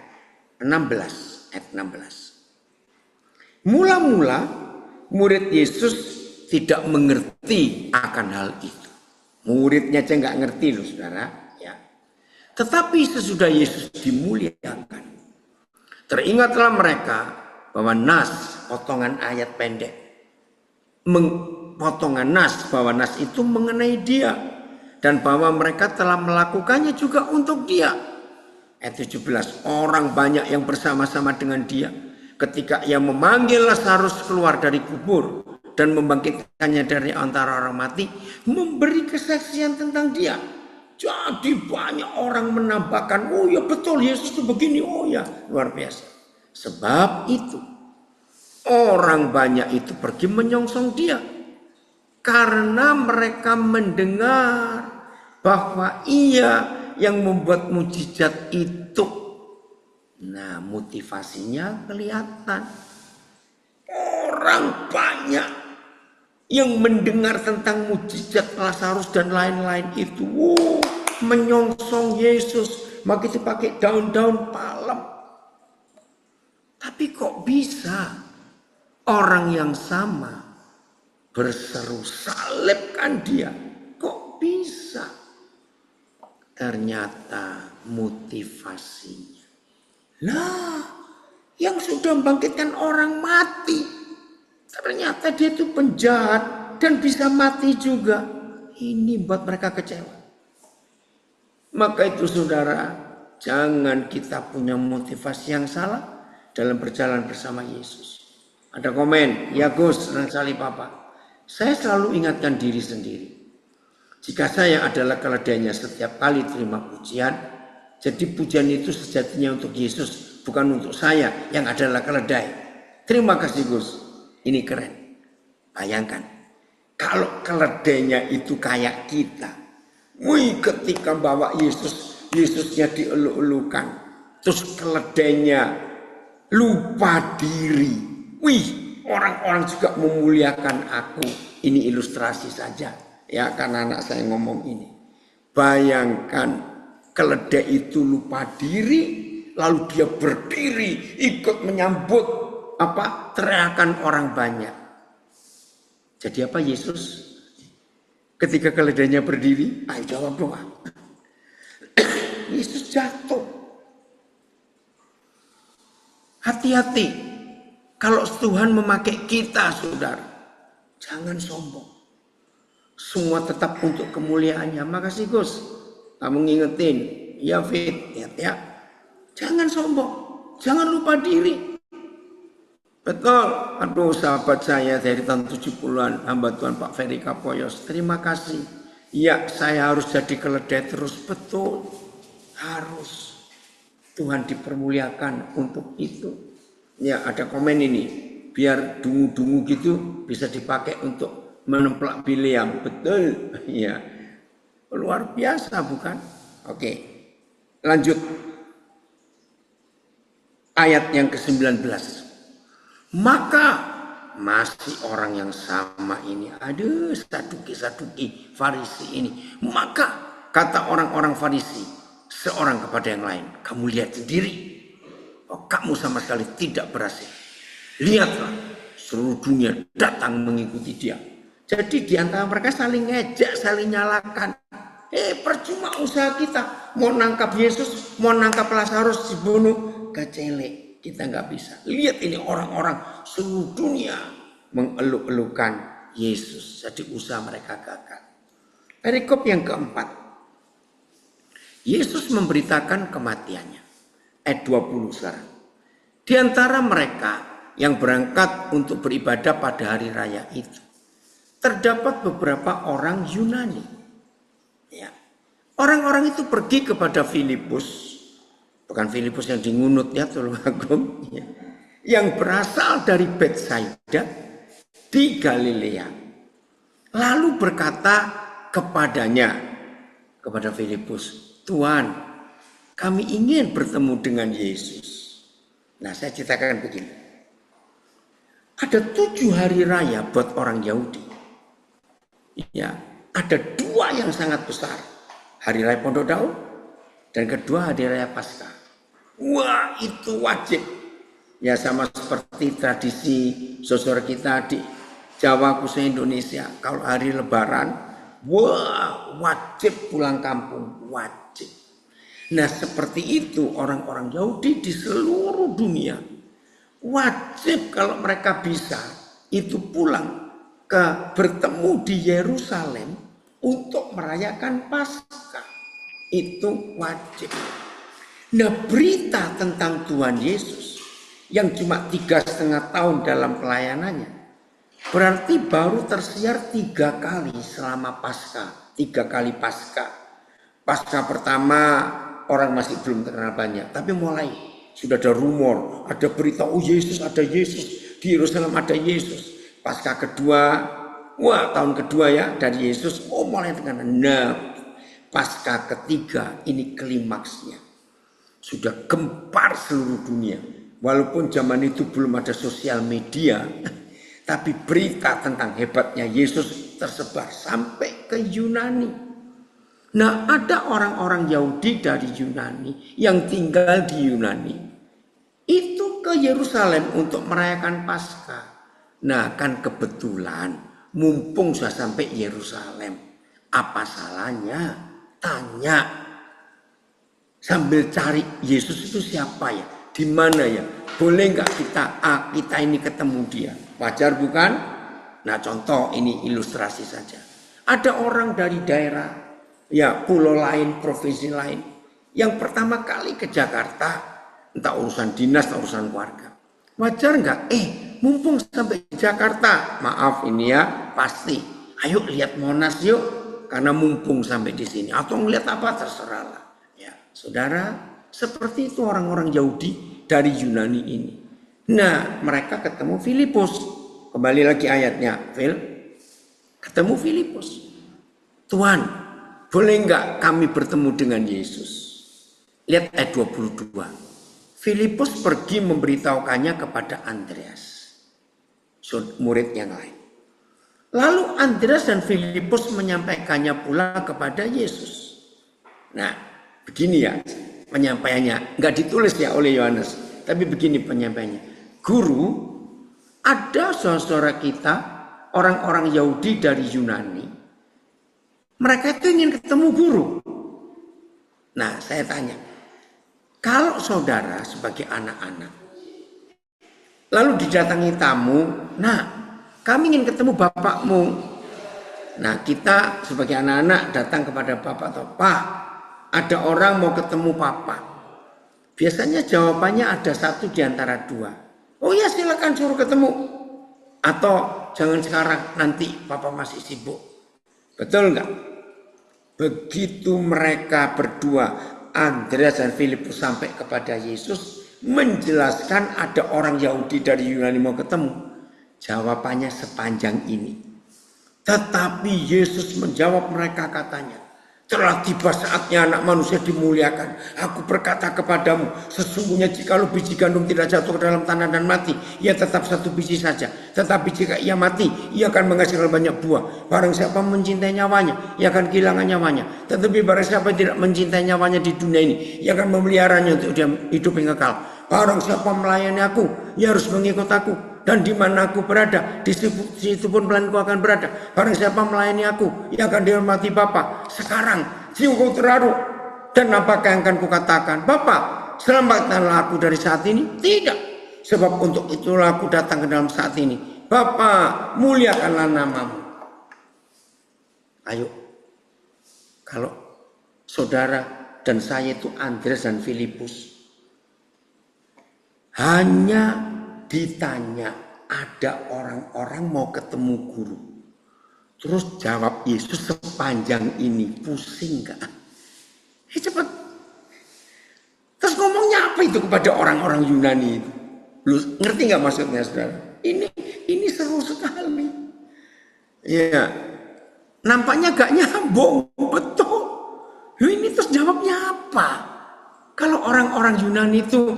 16. Ayat 16. Mula-mula murid Yesus tidak mengerti akan hal itu. Muridnya aja nggak ngerti loh, saudara. Tetapi sesudah Yesus dimuliakan, teringatlah mereka bahwa nas, potongan ayat pendek, potongan nas, bahwa nas itu mengenai dia, dan bahwa mereka telah melakukannya juga untuk dia. Ayat 17, orang banyak yang bersama-sama dengan dia ketika ia memanggil Lazarus keluar dari kubur dan membangkitkannya dari antara orang mati, memberi kesaksian tentang dia. Jadi banyak orang menambahkan, oh ya betul Yesus itu begini, oh ya luar biasa. Sebab itu orang banyak itu pergi menyongsong dia karena mereka mendengar bahwa ia yang membuat mujizat itu. Nah, motivasinya kelihatan. Orang banyak yang mendengar tentang mujizat Lazarus dan lain-lain itu, menyongsong Yesus, maka itu pakai daun-daun palem. Tapi kok bisa orang yang sama berseru salibkan dia? Kok bisa? Ternyata motivasinya. Lah, yang sudah membangkitkan orang mati, ternyata dia itu penjahat dan bisa mati juga. Ini buat mereka kecewa. Maka itu saudara, jangan kita punya motivasi yang salah dalam berjalan bersama Yesus. Ada komen, ya Gus, senang sekali Papa. Saya selalu ingatkan diri sendiri. Jika saya adalah keledainya setiap kali terima pujian, jadi pujian itu sejatinya untuk Yesus, bukan untuk saya yang adalah keledai. Terima kasih Gus. Ini keren. Bayangkan. Kalau keledainya itu kayak kita. Wih, ketika bawa Yesusnya dieluk-elukan. Terus keledainya lupa diri. Wih, orang-orang juga memuliakan aku. Ini ilustrasi saja. Ya, karena anak saya ngomong ini. Bayangkan keledai itu lupa diri. Lalu dia berdiri ikut menyambut teriakan orang banyak. Jadi apa Yesus ketika keledainya berdiri? Ayo jawab doa. Yesus jatuh. Hati-hati kalau Tuhan memakai kita, saudara. Jangan sombong. Semua tetap untuk kemuliaannya. Makasih Gus. Kamu ngingetin. Ya Fit. Ya. Jangan sombong. Jangan lupa diri. Betul, aduh sahabat saya dari tahun 70-an, hamba Tuhan Pak Ferry Kapoyos, terima kasih. Ya, saya harus jadi keledai terus, betul, harus. Tuhan dipermuliakan untuk itu. Ya, ada komen ini, biar dungu-dungu gitu bisa dipakai untuk menemplak Bileam, betul. Ya, luar biasa bukan? Oke, lanjut. Ayat yang ke-19. Maka masih orang yang sama ini, aduh saduki Farisi ini. Maka kata orang-orang Farisi seorang kepada yang lain, kamu lihat sendiri, kamu sama sekali tidak berhasil. Lihatlah, seluruh dunia datang mengikuti dia. Jadi di antara mereka saling ngejek, saling nyalakan. Percuma usaha kita, mau nangkap Yesus, mau nangkap Lazarus dibunuh, kecelek. Kita nggak bisa. Lihat ini orang-orang seluruh dunia mengeluk-elukan Yesus. Jadi usaha mereka gagal. Perikop yang keempat. Yesus memberitakan kematiannya. Ayat 20 sekarang. Di antara mereka yang berangkat untuk beribadah pada hari raya itu, terdapat beberapa orang Yunani. Ya. Orang-orang itu pergi kepada Filipus, bukan Filipus yang di Ngunut ya, Tulungagung, ya, yang berasal dari Betsaida di Galilea. Lalu berkata kepadanya, kepada Filipus, Tuhan, kami ingin bertemu dengan Yesus. Nah, saya ceritakan begini. Ada 7 hari raya buat orang Yahudi. Ya, ada 2 yang sangat besar. Hari Raya Pondok Daun dan kedua Hari Raya Paskah. Wah, itu wajib. Ya, sama seperti tradisi saudara kita di Jawa khususnya Indonesia. Kalau hari Lebaran, wah, wajib pulang kampung, wajib. Nah, seperti itu orang-orang Yahudi di seluruh dunia wajib kalau mereka bisa itu pulang bertemu di Yerusalem untuk merayakan Paskah. Itu wajib. Nah, berita tentang Tuhan Yesus yang cuma 3,5 tahun dalam pelayanannya berarti baru tersiar 3 kali selama Paskah. 3 kali Paskah. Paskah pertama orang masih belum terkenal banyak, tapi mulai sudah ada rumor, ada berita, oh Yesus, ada Yesus, di Yerusalem ada Yesus. Paskah kedua, wah tahun kedua ya dari Yesus, oh mulai dengan Paskah ketiga ini klimaksnya. Sudah gempar seluruh dunia. Walaupun zaman itu belum ada sosial media, tapi berita tentang hebatnya Yesus tersebar sampai ke Yunani. Nah, ada orang-orang Yahudi dari Yunani yang tinggal di Yunani itu ke Yerusalem untuk merayakan Paskah. Nah, kan kebetulan mumpung sudah sampai Yerusalem, apa salahnya tanya sambil cari Yesus itu siapa ya, di mana ya, boleh nggak kita ini ketemu dia, wajar bukan? Nah, contoh ini ilustrasi saja. Ada orang dari daerah ya pulau lain, provinsi lain yang pertama kali ke Jakarta, entah urusan dinas atau urusan keluarga. Wajar nggak? Mumpung sampai Jakarta, maaf ini ya pasti. Ayo lihat Monas yuk, karena mumpung sampai di sini. Atau ngeliat apa terserahlah. Ya, saudara, seperti itu orang-orang Yahudi dari Yunani ini. Nah, mereka ketemu Filipus. Kembali lagi ayatnya, ketemu Filipus. Tuhan, boleh nggak kami bertemu dengan Yesus? Lihat ayat 22. Filipus pergi memberitahukannya kepada Andreas, murid yang lain. Lalu Andreas dan Filipus menyampaikannya pula kepada Yesus. Nah, begini ya penyampaiannya. Nggak ditulis ya oleh Yohanes, tapi begini penyampaiannya. Guru, ada saudara kita, orang-orang Yahudi dari Yunani. Mereka itu ingin ketemu guru. Nah, saya tanya, kalau saudara sebagai anak-anak, lalu didatangi tamu, nah kami ingin ketemu bapakmu. Nah, kita sebagai anak-anak datang kepada bapak atau Pak, ada orang mau ketemu papa. Biasanya jawabannya ada satu di antara 2. Oh ya silakan suruh ketemu. Atau jangan sekarang, nanti papa masih sibuk. Betul enggak? Begitu mereka berdua, Andreas dan Filipus sampai kepada Yesus, menjelaskan ada orang Yahudi dari Yunani mau ketemu. Jawabannya sepanjang ini. Tetapi Yesus menjawab mereka katanya, telah tiba saatnya anak manusia dimuliakan. Aku berkata kepadamu, sesungguhnya jikalau biji gandum tidak jatuh ke dalam tanah dan mati, ia tetap satu biji saja. Tetapi jika ia mati, ia akan menghasilkan banyak buah. Barang siapa mencintai nyawanya, ia akan kehilangan nyawanya. Tetapi barang siapa tidak mencintai nyawanya di dunia ini, ia akan memeliharanya untuk dia hidup yang kekal. Barang siapa melayani aku, ia harus mengikut aku. Dan di mana aku berada, di situ pun pelayanku akan berada. Barang siapa melayani aku, ia akan dihormati Bapa. Sekarang jiwaku terharu. Dan apakah yang akan kukatakan? Bapa, selamatkanlah aku dari saat ini? Tidak. Sebab untuk itulah aku datang ke dalam saat ini. Bapa, muliakanlah namamu. Ayo. Kalau saudara dan saya itu Andreas dan Filipus, hanya ditanya ada orang-orang mau ketemu guru. Terus jawab Yesus sepanjang ini, pusing gak? Cepat. Terus ngomongnya apa itu kepada orang-orang Yunani itu? Lu ngerti nggak maksudnya, saudara? Ini seru sekali. Ya, nampaknya gak nyambung, betul. Ini terus jawabnya apa? Kalau orang-orang Yunani itu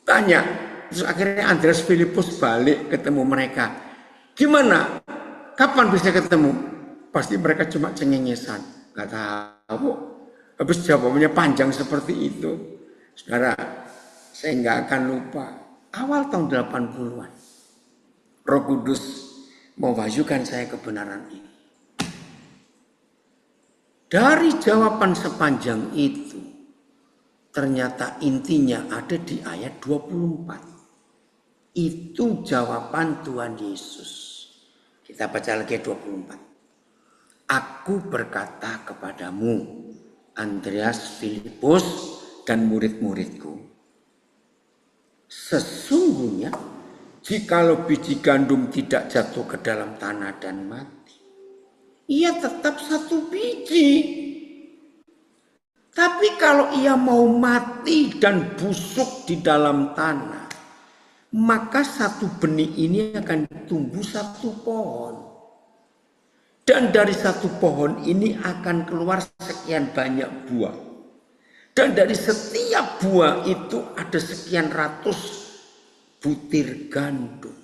tanya, terus akhirnya Andreas Filipus balik ketemu mereka. Gimana? Kapan bisa ketemu? Pasti mereka cuma cengengesan. Gak tahu. Habis jawabannya panjang seperti itu. Saudara, saya nggak akan lupa. Awal tahun 80-an. Roh Kudus mewahyukan saya kebenaran ini. Dari jawaban sepanjang itu, ternyata intinya ada di ayat 24. Itu jawaban Tuhan Yesus. Kita baca lagi ayat 24. Aku berkata kepadamu, Andreas, Filipus, dan murid-muridku. Sesungguhnya, jikalau biji gandum tidak jatuh ke dalam tanah dan mati, ia tetap satu biji. Tapi kalau ia mau mati dan busuk di dalam tanah, maka satu benih ini akan tumbuh satu pohon. Dan dari satu pohon ini akan keluar sekian banyak buah. Dan dari setiap buah itu ada sekian ratus butir gandum.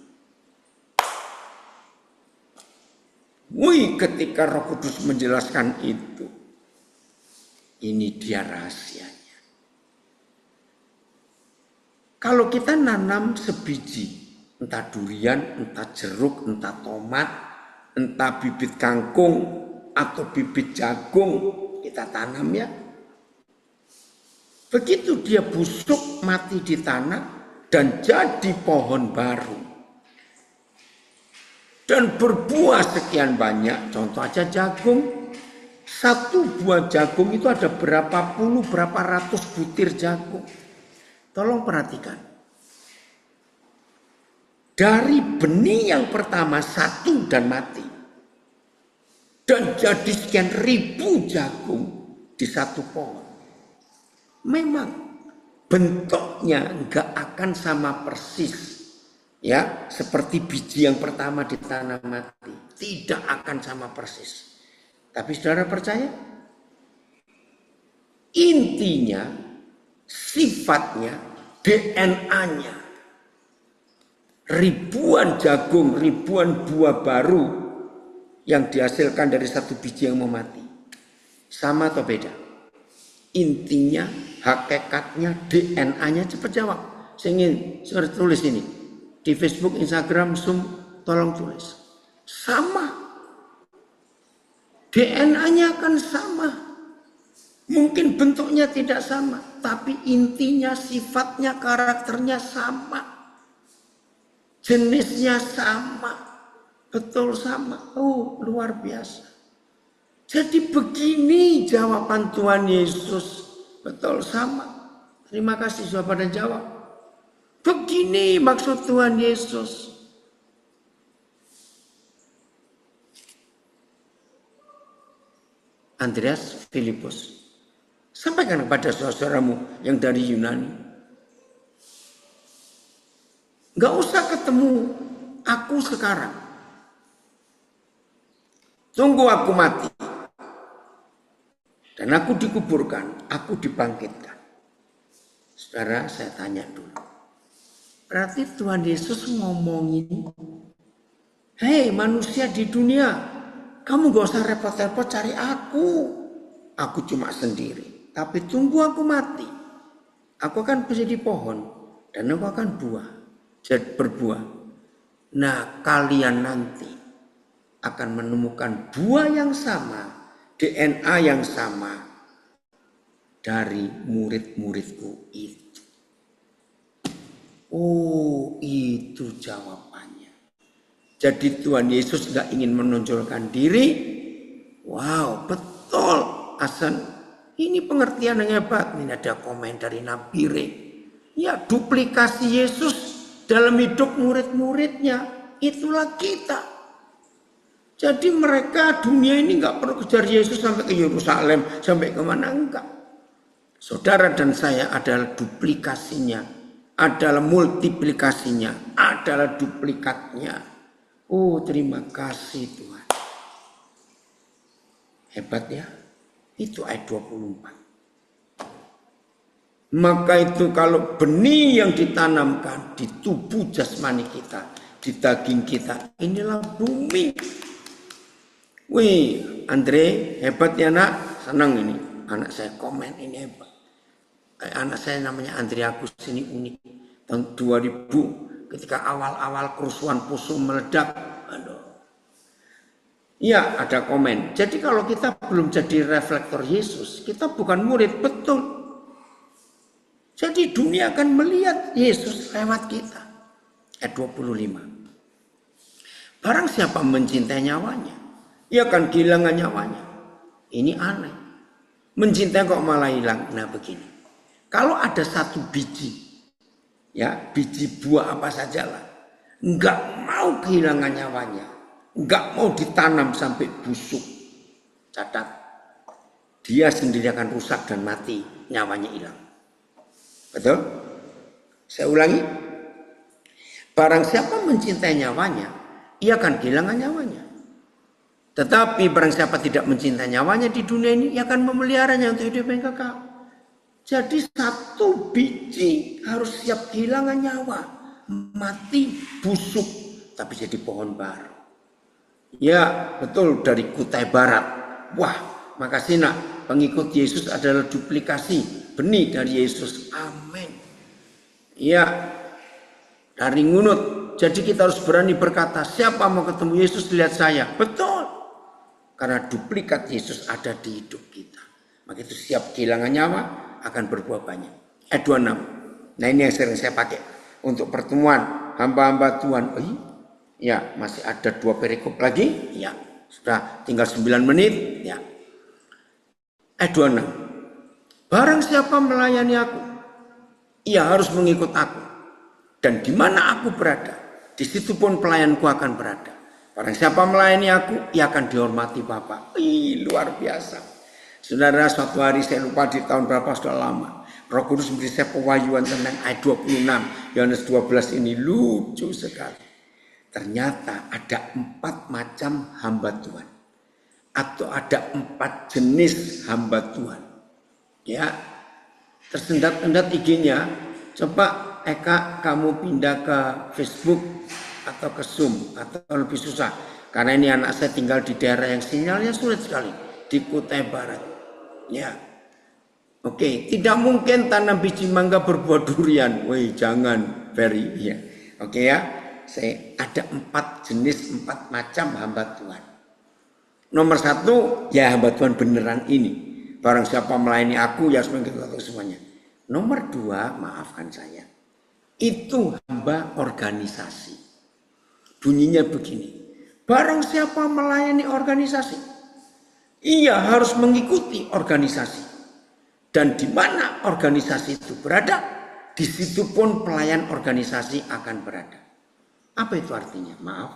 Wih, ketika Roh Kudus menjelaskan itu, ini dia rahasianya. Kalau kita nanam sebiji, entah durian, entah jeruk, entah tomat, entah bibit kangkung atau bibit jagung, kita tanam ya. Begitu dia busuk mati di tanah dan jadi pohon baru. Dan berbuah sekian banyak, contoh aja jagung. Satu buah jagung itu ada berapa puluh, berapa ratus butir jagung. Tolong perhatikan. Dari benih yang pertama satu dan mati. Dan jadi sekian ribu jagung di satu pohon. Memang bentuknya enggak akan sama persis. Ya, seperti biji yang pertama di tanah mati. Tidak akan sama persis. Tapi saudara percaya? Intinya, sifatnya, DNA-nya. Ribuan jagung, ribuan buah baru yang dihasilkan dari satu biji yang mau mati. Sama atau beda? Intinya, hakikatnya, DNA-nya. Cepat jawab. Saya ingin tulis ini. Di Facebook, Instagram, Zoom, tolong tulis. Sama. DNA-nya akan sama. Mungkin bentuknya tidak sama. Tapi intinya, sifatnya, karakternya sama. Jenisnya sama. Betul sama. Oh, luar biasa. Jadi begini jawaban Tuhan Yesus. Betul sama. Terima kasih sudah pada jawab. Begini maksud Tuhan Yesus. Andreas, Filipus, sampaikan kepada saudaramu yang dari Yunani. Gak usah ketemu aku sekarang. Tunggu aku mati. Dan aku dikuburkan, aku dibangkitkan. Saudara, saya tanya dulu. Berarti Tuhan Yesus ngomongin, hei manusia di dunia, kamu gak usah repot-repot cari aku. Aku cuma sendiri. Tapi tunggu aku mati. Aku akan menjadi pohon. Dan aku akan berbuah. Nah, kalian nanti akan menemukan buah yang sama, DNA yang sama dari murid-muridku itu. Oh, itu jawabannya. Jadi Tuhan Yesus gak ingin menonjolkan diri. Wow, betul. Hasan, ini pengertian yang hebat. Ini ada komen dari Nabire. Ya, duplikasi Yesus dalam hidup murid-muridnya. Itulah kita. Jadi mereka dunia ini nggak perlu kejar Yesus sampai ke Yerusalem, sampai kemana, enggak. Saudara dan saya adalah duplikasinya, adalah multiplikasinya, adalah duplikatnya. Oh, terima kasih Tuhan. Hebat ya. Itu ayat 24. Maka itu kalau benih yang ditanamkan di tubuh jasmani kita, di daging kita, inilah bumi. Wih, Andre, hebat ya nak. Senang ini. Anak saya komen ini hebat. Anak saya namanya Andre Agus, ini unik. Tahun 2000 ketika awal-awal kerusuhan Poso meledak. Aduh. Ya, ada komen. Jadi kalau kita belum jadi reflektor Yesus, kita bukan murid, betul. Jadi dunia akan melihat Yesus lewat kita. Ayat 25. Barang siapa mencintai nyawanya, ia akan kehilangan nyawanya. Ini aneh. Mencintai kok malah hilang. Nah begini. Kalau ada satu biji, ya biji buah apa sajalah, nggak mau kehilangan nyawanya, nggak mau ditanam sampai busuk, catat, dia sendiri akan rusak dan mati, nyawanya hilang. Betul? Saya ulangi. Barang siapa mencintai nyawanya, ia akan kehilangan nyawanya. Tetapi barang siapa tidak mencintai nyawanya di dunia ini, ia akan memeliharanya untuk hidup yang kekal. Jadi satu biji harus siap kehilangan nyawa, mati, busuk, tapi jadi pohon baru. Ya betul, dari Kutai Barat. Wah, makasih nak, pengikut Yesus adalah duplikasi benih dari Yesus. Amin. Ya, dari Ngunut. Jadi kita harus berani berkata, siapa mau ketemu Yesus lihat saya. Betul. Karena duplikat Yesus ada di hidup kita. Maka itu siap kehilangan nyawa, akan berbuah banyak. Ayat 26. Nah ini yang sering saya pakai untuk pertemuan hamba-hamba Tuhan. Oh, ya masih ada 2 perikop lagi. Ya sudah tinggal 9 menit. Ya. Ayat 26. Barang siapa melayani aku, ia harus mengikut aku. Dan di mana aku berada, di situ pun pelayanku akan berada. Barang siapa melayani aku, ia akan dihormati Bapa. Luar biasa. Saudara, suatu hari saya lupa di tahun berapa, sudah lama. Roh Kudus memberi saya pewahyuan tentang ayat 26. Yohanes 12 ini lucu sekali. Ternyata ada 4 macam hamba Tuhan. Atau ada 4 jenis hamba Tuhan. Ya, tersendat-sendat IG-nya. Coba Eka kamu pindah ke Facebook atau ke Zoom atau lebih susah. Karena ini anak saya tinggal di daerah yang sinyalnya sulit sekali. Di Kutai Barat. Ya, oke, tidak mungkin tanam biji mangga berbuah durian. Woi, jangan, Ferry. Ya, oke ya. Saya ada 4 jenis, 4 macam hamba Tuhan. Nomor 1, ya hamba Tuhan beneran ini. Barang siapa melayani aku, ya harus mengikuti aku semuanya. Nomor 2, maafkan saya. Itu hamba organisasi. Bunyinya begini. Barang siapa melayani organisasi, ia harus mengikuti organisasi. Dan di mana organisasi itu berada, di situ pun pelayan organisasi akan berada. Apa itu artinya? Maaf,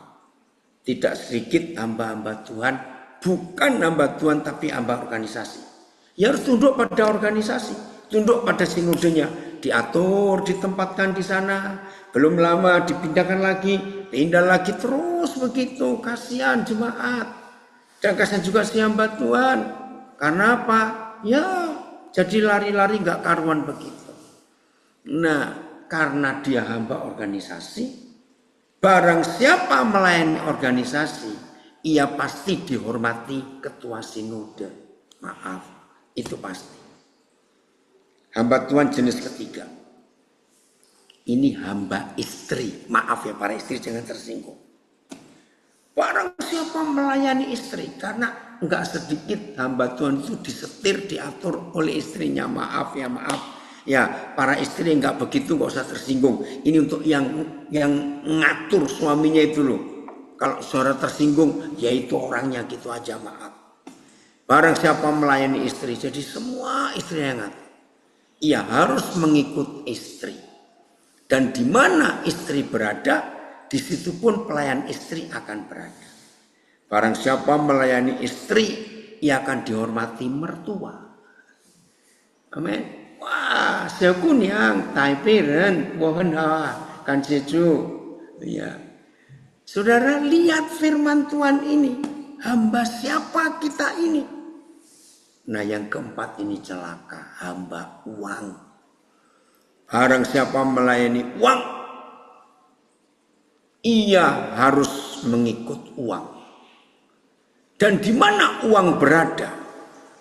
tidak sedikit hamba-hamba Tuhan, bukan hamba Tuhan tapi hamba organisasi. Ya harus tunduk pada organisasi, tunduk pada sinodenya, diatur, ditempatkan di sana, belum lama dipindahkan lagi, pindah lagi, terus begitu. Kasihan jemaat. Dan kasihan juga si hamba Tuhan. Karena apa? Ya jadi lari-lari gak karuan begitu. Nah karena dia hamba organisasi, barang siapa melayani organisasi, ia pasti dihormati ketua sinode. Maaf, itu pasti. Hamba Tuhan jenis ketiga. Ini hamba istri. Maaf ya para istri, jangan tersinggung. Barang siapa melayani istri, karena enggak sedikit hamba Tuhan itu disetir, diatur oleh istrinya. Maaf ya, maaf. Ya, para istri enggak begitu, enggak usah tersinggung. Ini untuk yang ngatur suaminya itu loh. Kalau saudara tersinggung, ya itu orangnya gitu aja, maaf. Barang siapa melayani istri, jadi semua istri yang ngatur. Ia harus mengikut istri. Dan di mana istri berada, di situ pun pelayan istri akan berada. Barang siapa melayani istri, ia akan dihormati mertua. Amin. Wah, sekun yang taipiren, mohon kan seju. Ya. Saudara lihat firman Tuhan ini. Hamba siapa kita ini? Nah yang keempat ini celaka. Hamba uang. Barang siapa melayani uang, ia harus mengikut uang. Dan di mana uang berada,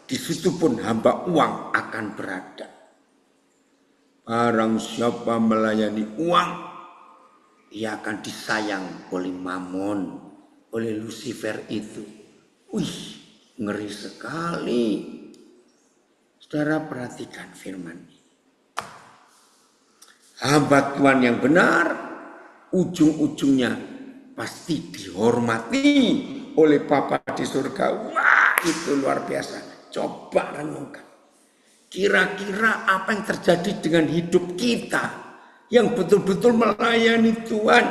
di situ pun hamba uang akan berada. Barang siapa melayani uang, ia akan disayang oleh Mamon, oleh Lucifer itu. Wih, ngeri sekali. Saudara perhatikan firman ini. Hamba Tuhan yang benar, ujung-ujungnya pasti dihormati oleh Bapa di surga. Wah, itu luar biasa. Coba renungkan. Kira-kira apa yang terjadi dengan hidup kita yang betul-betul melayani Tuhan?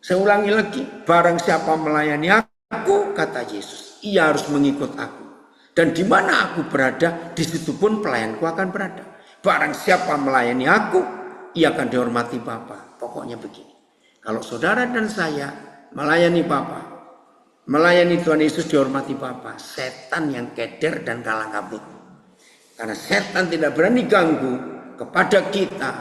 Saya ulangi lagi, barang siapa melayani aku, kata Yesus, ia harus mengikut aku. Dan di mana aku berada, di situ pun pelayanku akan berada. Barang siapa melayani aku, ia akan dihormati Bapa. Pokoknya begini. Kalau saudara dan saya melayani Bapa, melayani Tuhan Yesus, dihormati Bapa. Setan yang keder dan kalang kabut. Karena setan tidak berani ganggu kepada kita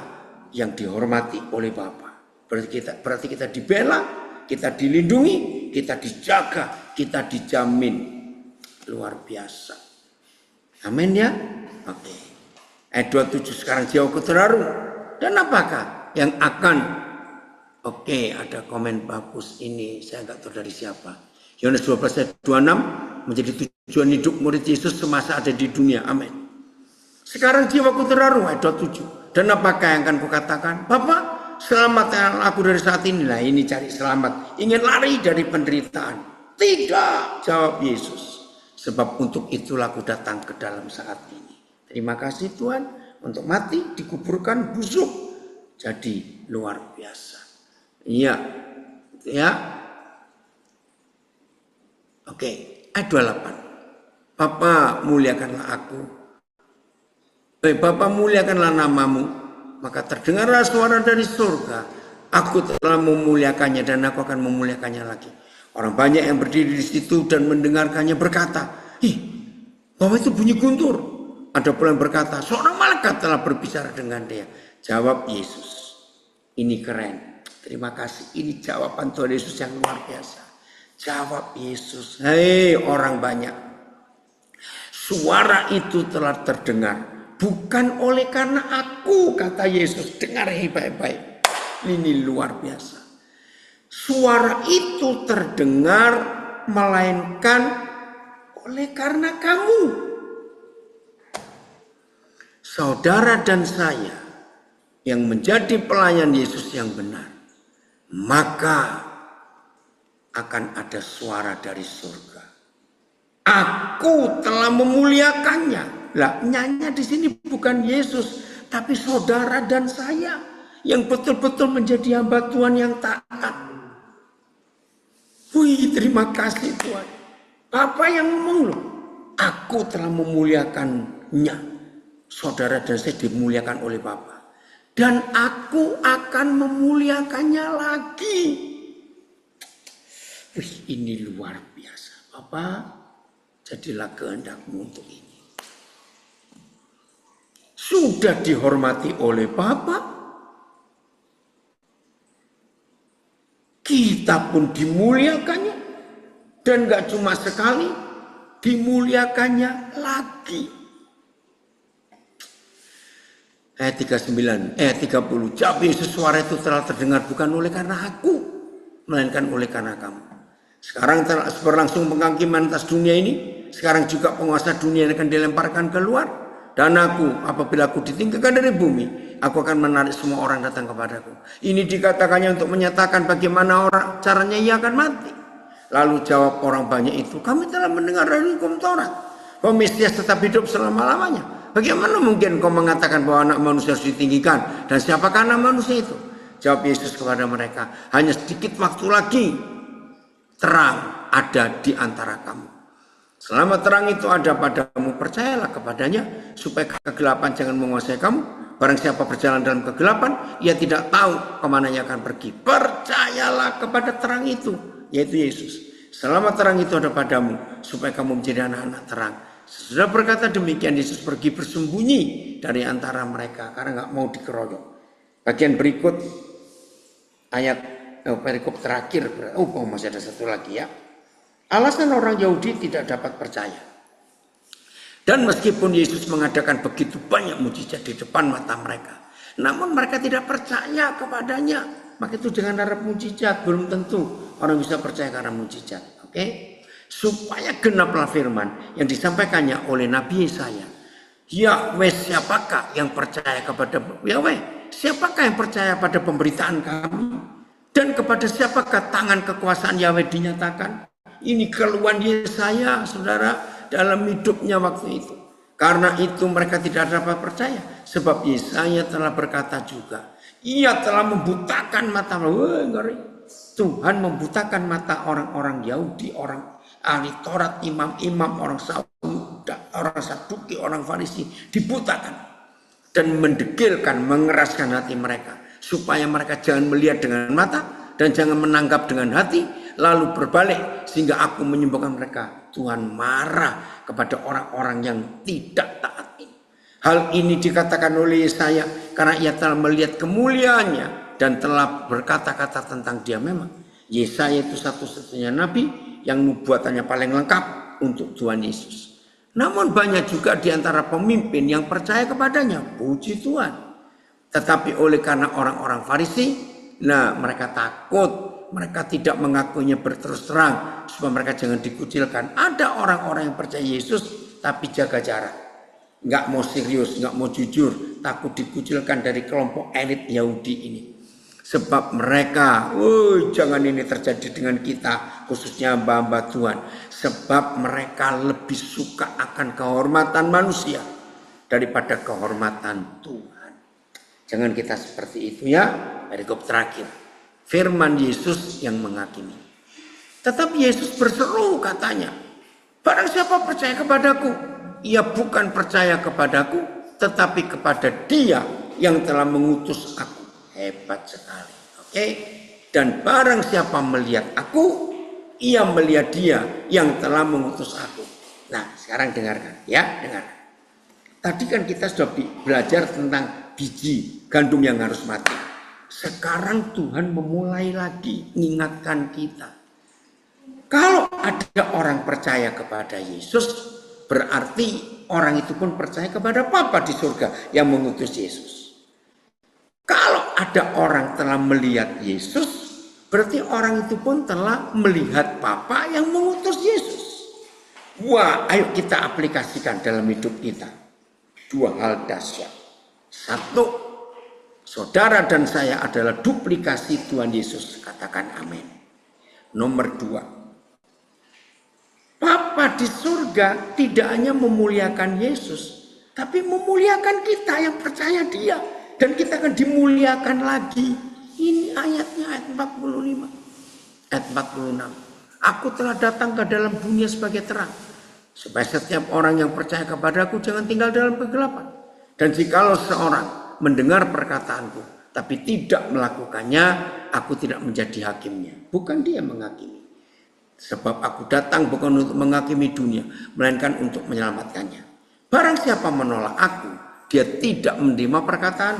yang dihormati oleh Bapa. Berarti kita dibela, kita dilindungi, kita dijaga, kita dijamin. Luar biasa. Amin ya. Oke. Ayat 27 sekarang jauh terharu. Dan apakah yang akan? Oke, ada komen bagus ini. Saya nggak tahu dari siapa. Yohanes 12 ayat 26 menjadi tujuan hidup murid Yesus semasa ada di dunia. Amin. Sekarang jiwaku terharu ayat 27. Dan apakah yang akan kukatakan? Bapak, selamatkan aku dari saat ini. Nah, ini cari selamat. Ingin lari dari penderitaan. Tidak, jawab Yesus. Sebab untuk itulah aku datang ke dalam saat ini. Terima kasih Tuhan untuk mati, dikuburkan, busuk. Jadi luar biasa. Iya. Ya. Oke, ayat 28. Bapa, muliakanlah aku. Bapa, muliakanlah namamu. Maka terdengarlah suara dari surga. Aku telah memuliakannya dan aku akan memuliakannya lagi. Orang banyak yang berdiri di situ dan mendengarkannya berkata, "Ih, bahwa itu bunyi guntur." Ada pula yang berkata, "Seorang malaikat telah berbicara dengan dia." Jawab Yesus. Ini keren. Terima kasih. Ini jawaban Tuhan Yesus yang luar biasa. Jawab Yesus. Hei orang banyak. Suara itu telah terdengar. Bukan oleh karena aku, kata Yesus. Dengar baik-baik. Ini luar biasa. Suara itu terdengar melainkan oleh karena kamu. Saudara dan saya yang menjadi pelayan Yesus yang benar, maka akan ada suara dari surga. Aku telah memuliakannya. Lah, nyanyi di sini bukan Yesus, tapi saudara dan saya yang betul-betul menjadi hamba Tuhan yang taat. Wih, terima kasih Tuhan. Apa yang ngomong loh? Aku telah memuliakannya. Saudara dan saya dimuliakan oleh Bapa. Dan aku akan memuliakannya lagi. Wih, ini luar biasa. Bapa, jadilah kehendakmu untuk ini. Sudah dihormati oleh Bapa. Kita pun dimuliakannya. Dan gak cuma sekali, dimuliakannya lagi. Ayat 39, ayat 30. Jawab Yesus, suara itu telah terdengar bukan oleh karena aku, melainkan oleh karena kamu. Sekarang telah berlangsung penghakiman atas dunia ini. Sekarang juga penguasa dunia akan dilemparkan keluar. Dan aku, apabila aku ditinggalkan dari bumi, aku akan menarik semua orang datang kepadaku. Ini dikatakannya untuk menyatakan bagaimana orang caranya ia akan mati. Lalu jawab orang banyak itu, kami telah mendengar dari hukum Taurat bahwa Mesias tetap hidup selama-lamanya. Bagaimana mungkin kau mengatakan bahwa anak manusia harus ditinggikan? Dan siapakah anak manusia itu? Jawab Yesus kepada mereka, hanya sedikit waktu lagi. terang ada di antara kamu. Selama terang itu ada padamu, percayalah kepadanya, supaya kegelapan jangan menguasai kamu. Barang siapa berjalan dalam kegelapan, ia tidak tahu kemana ia akan pergi. Percayalah kepada terang itu, yaitu Yesus. Selama terang itu ada padamu, supaya kamu menjadi anak-anak terang. Sesudah berkata demikian, Yesus pergi bersembunyi dari antara mereka, karena nggak mau dikeroyok. Bagian berikut, ayat perikop terakhir, masih ada satu lagi ya. Alasan orang Yahudi tidak dapat percaya. Dan meskipun Yesus mengadakan begitu banyak mujizat di depan mata mereka, namun mereka tidak percaya kepadanya. Maka itu jangan harap mujizat, belum tentu orang bisa percaya karena mujizat. Oke? Supaya genaplah firman yang disampaikannya oleh Nabi Yesaya. Yahweh siapakah yang percaya kepada Yahweh? Siapakah yang percaya pada pemberitaan kami? Dan kepada siapakah tangan kekuasaan Yahweh dinyatakan? Ini keluhan Yesaya, saudara, dalam hidupnya waktu itu. Karena itu mereka tidak dapat percaya. Sebab Yesaya telah berkata juga. Ia telah membutakan mata. Tuhan membutakan mata orang-orang Yahudi, orang ahli Taurat, imam-imam, orang Saduki, orang Farisi. Dibutakan. Dan mendegilkan, mengeraskan hati mereka. Supaya mereka jangan melihat dengan mata dan jangan menangkap dengan hati. Lalu berbalik sehingga aku menyembuhkan mereka. Tuhan marah kepada orang-orang yang tidak taat ini. Hal ini dikatakan oleh Yesaya karena ia telah melihat kemuliaannya dan telah berkata-kata tentang dia. Memang Yesaya itu satu-satunya nabi yang nubuatannya paling lengkap untuk Tuhan Yesus. Namun banyak juga di antara pemimpin yang percaya kepadanya. Puji Tuhan. Tetapi oleh karena orang-orang Farisi, mereka takut. Mereka tidak mengakuinya berterus terang supaya mereka jangan dikucilkan. Ada orang-orang yang percaya Yesus tapi jaga jarak. Nggak mau serius, nggak mau jujur. Takut dikucilkan dari kelompok elit Yahudi ini. Sebab mereka, jangan ini terjadi dengan kita, khususnya hamba-hamba Tuhan. Sebab mereka lebih suka akan kehormatan manusia daripada kehormatan Tuhan. Jangan kita seperti itu ya. Perikop terakhir. Firman Yesus yang menghakimi. Tetapi Yesus berseru katanya, barang siapa percaya kepadaku, ia bukan percaya kepadaku, tetapi kepada Dia yang telah mengutus aku. Hebat sekali. Oke? Dan barang siapa melihat aku, ia melihat Dia yang telah mengutus aku. Nah, sekarang dengarkan ya, dengarkan. Tadi kan kita sudah belajar tentang biji gandum yang harus mati. Sekarang Tuhan memulai lagi mengingatkan kita. Kalau ada orang percaya kepada Yesus, berarti orang itu pun percaya kepada Bapa di surga yang mengutus Yesus. Kalau ada orang telah melihat Yesus, berarti orang itu pun telah melihat Bapa yang mengutus Yesus. Wah, ayo kita aplikasikan dalam hidup kita. Dua hal dahsyat. Satu, saudara dan saya adalah duplikasi Tuhan Yesus. Katakan amin. Nomor dua. Bapa di surga tidak hanya memuliakan Yesus, tapi memuliakan kita yang percaya Dia. Dan kita akan dimuliakan lagi. Ini ayatnya ayat 45. Ayat 46. Aku telah datang ke dalam dunia sebagai terang. Supaya setiap orang yang percaya kepadaku jangan tinggal dalam kegelapan. Dan jikalau seorang mendengar perkataanku tapi tidak melakukannya, aku tidak menjadi hakimnya. Bukan Dia menghakimi. Sebab aku datang bukan untuk menghakimi dunia, melainkan untuk menyelamatkannya. Barang siapa menolak aku, dia tidak menerima perkataan.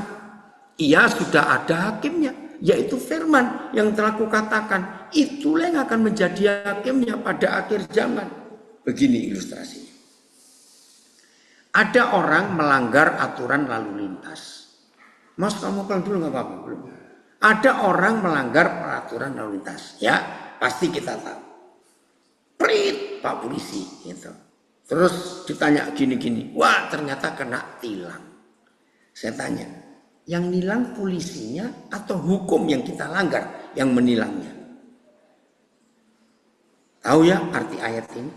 Ia sudah ada hakimnya, yaitu firman yang telah kukatakan. Itulah yang akan menjadi hakimnya pada akhir zaman. Begini ilustrasinya. Ada orang melanggar aturan lalu lintas. Mas, kamu pulang dulu nggak apa-apa? Belum. Ada orang melanggar peraturan lalu lintas, ya pasti kita tahu. Prit, Pak Polisi, gitu. Terus ditanya gini-gini, wah ternyata kena tilang. Saya tanya, yang nilang polisinya atau hukum yang kita langgar yang menilangnya? Tahu ya arti ayat ini?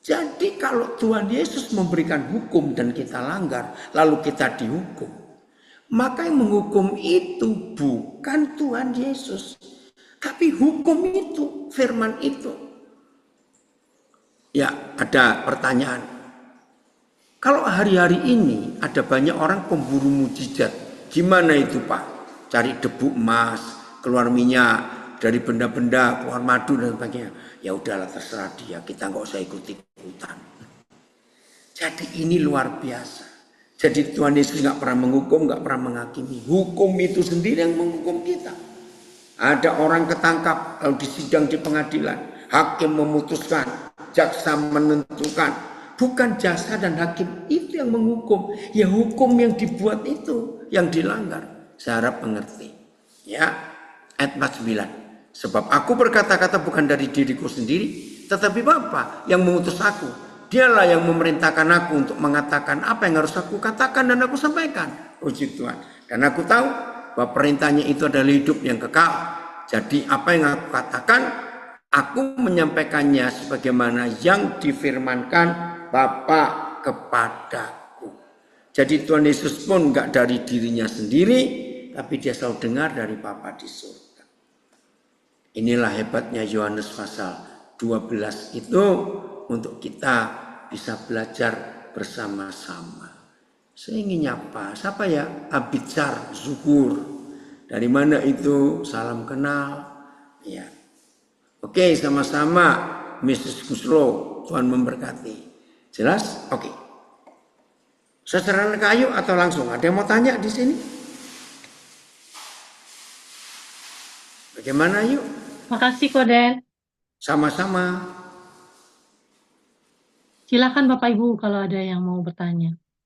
Jadi kalau Tuhan Yesus memberikan hukum dan kita langgar, lalu kita dihukum, maka yang menghukum itu bukan Tuhan Yesus. Tapi hukum itu, firman itu. Ya, ada pertanyaan. Kalau hari-hari ini ada banyak orang pemburu mujizat, gimana itu Pak? Cari debu emas, keluar minyak, dari benda-benda, keluar madu dan sebagainya. Ya udahlah terserah dia, kita nggak usah ikut-ikutan. Jadi ini luar biasa. Jadi Tuhan Yesus nggak pernah menghukum, nggak pernah menghakimi. Hukum itu sendiri yang menghukum kita. Ada orang ketangkap lalu disidang di pengadilan, hakim memutuskan, jaksa menentukan. Bukan jaksa dan hakim itu yang menghukum, ya hukum yang dibuat itu yang dilanggar. Saya harap mengerti. Ya, ayat 49. Sebab aku berkata-kata bukan dari diriku sendiri, tetapi Bapa yang mengutus aku. Dialah yang memerintahkan aku untuk mengatakan apa yang harus aku katakan dan aku sampaikan. Puji Tuhan. Dan aku tahu bahwa perintahnya itu adalah hidup yang kekal. Jadi apa yang aku katakan, aku menyampaikannya sebagaimana yang difirmankan Bapa kepadaku. Jadi Tuhan Yesus pun enggak dari dirinya sendiri, tapi dia selalu dengar dari Bapa di surga. Inilah hebatnya Yohanes pasal 12 itu untuk kita bisa belajar bersama-sama. Saya ingin nyapa, siapa ya? Abicar Zuhur. Dari mana itu? Salam kenal. Ya. Oke, sama-sama Mrs. Kusro, Tuhan memberkati. Jelas? Oke. Sasaran kayu atau langsung? Ada yang mau tanya di sini? Bagaimana yuk? Makasih Koden. Sama-sama. Silakan Bapak Ibu kalau ada yang mau bertanya.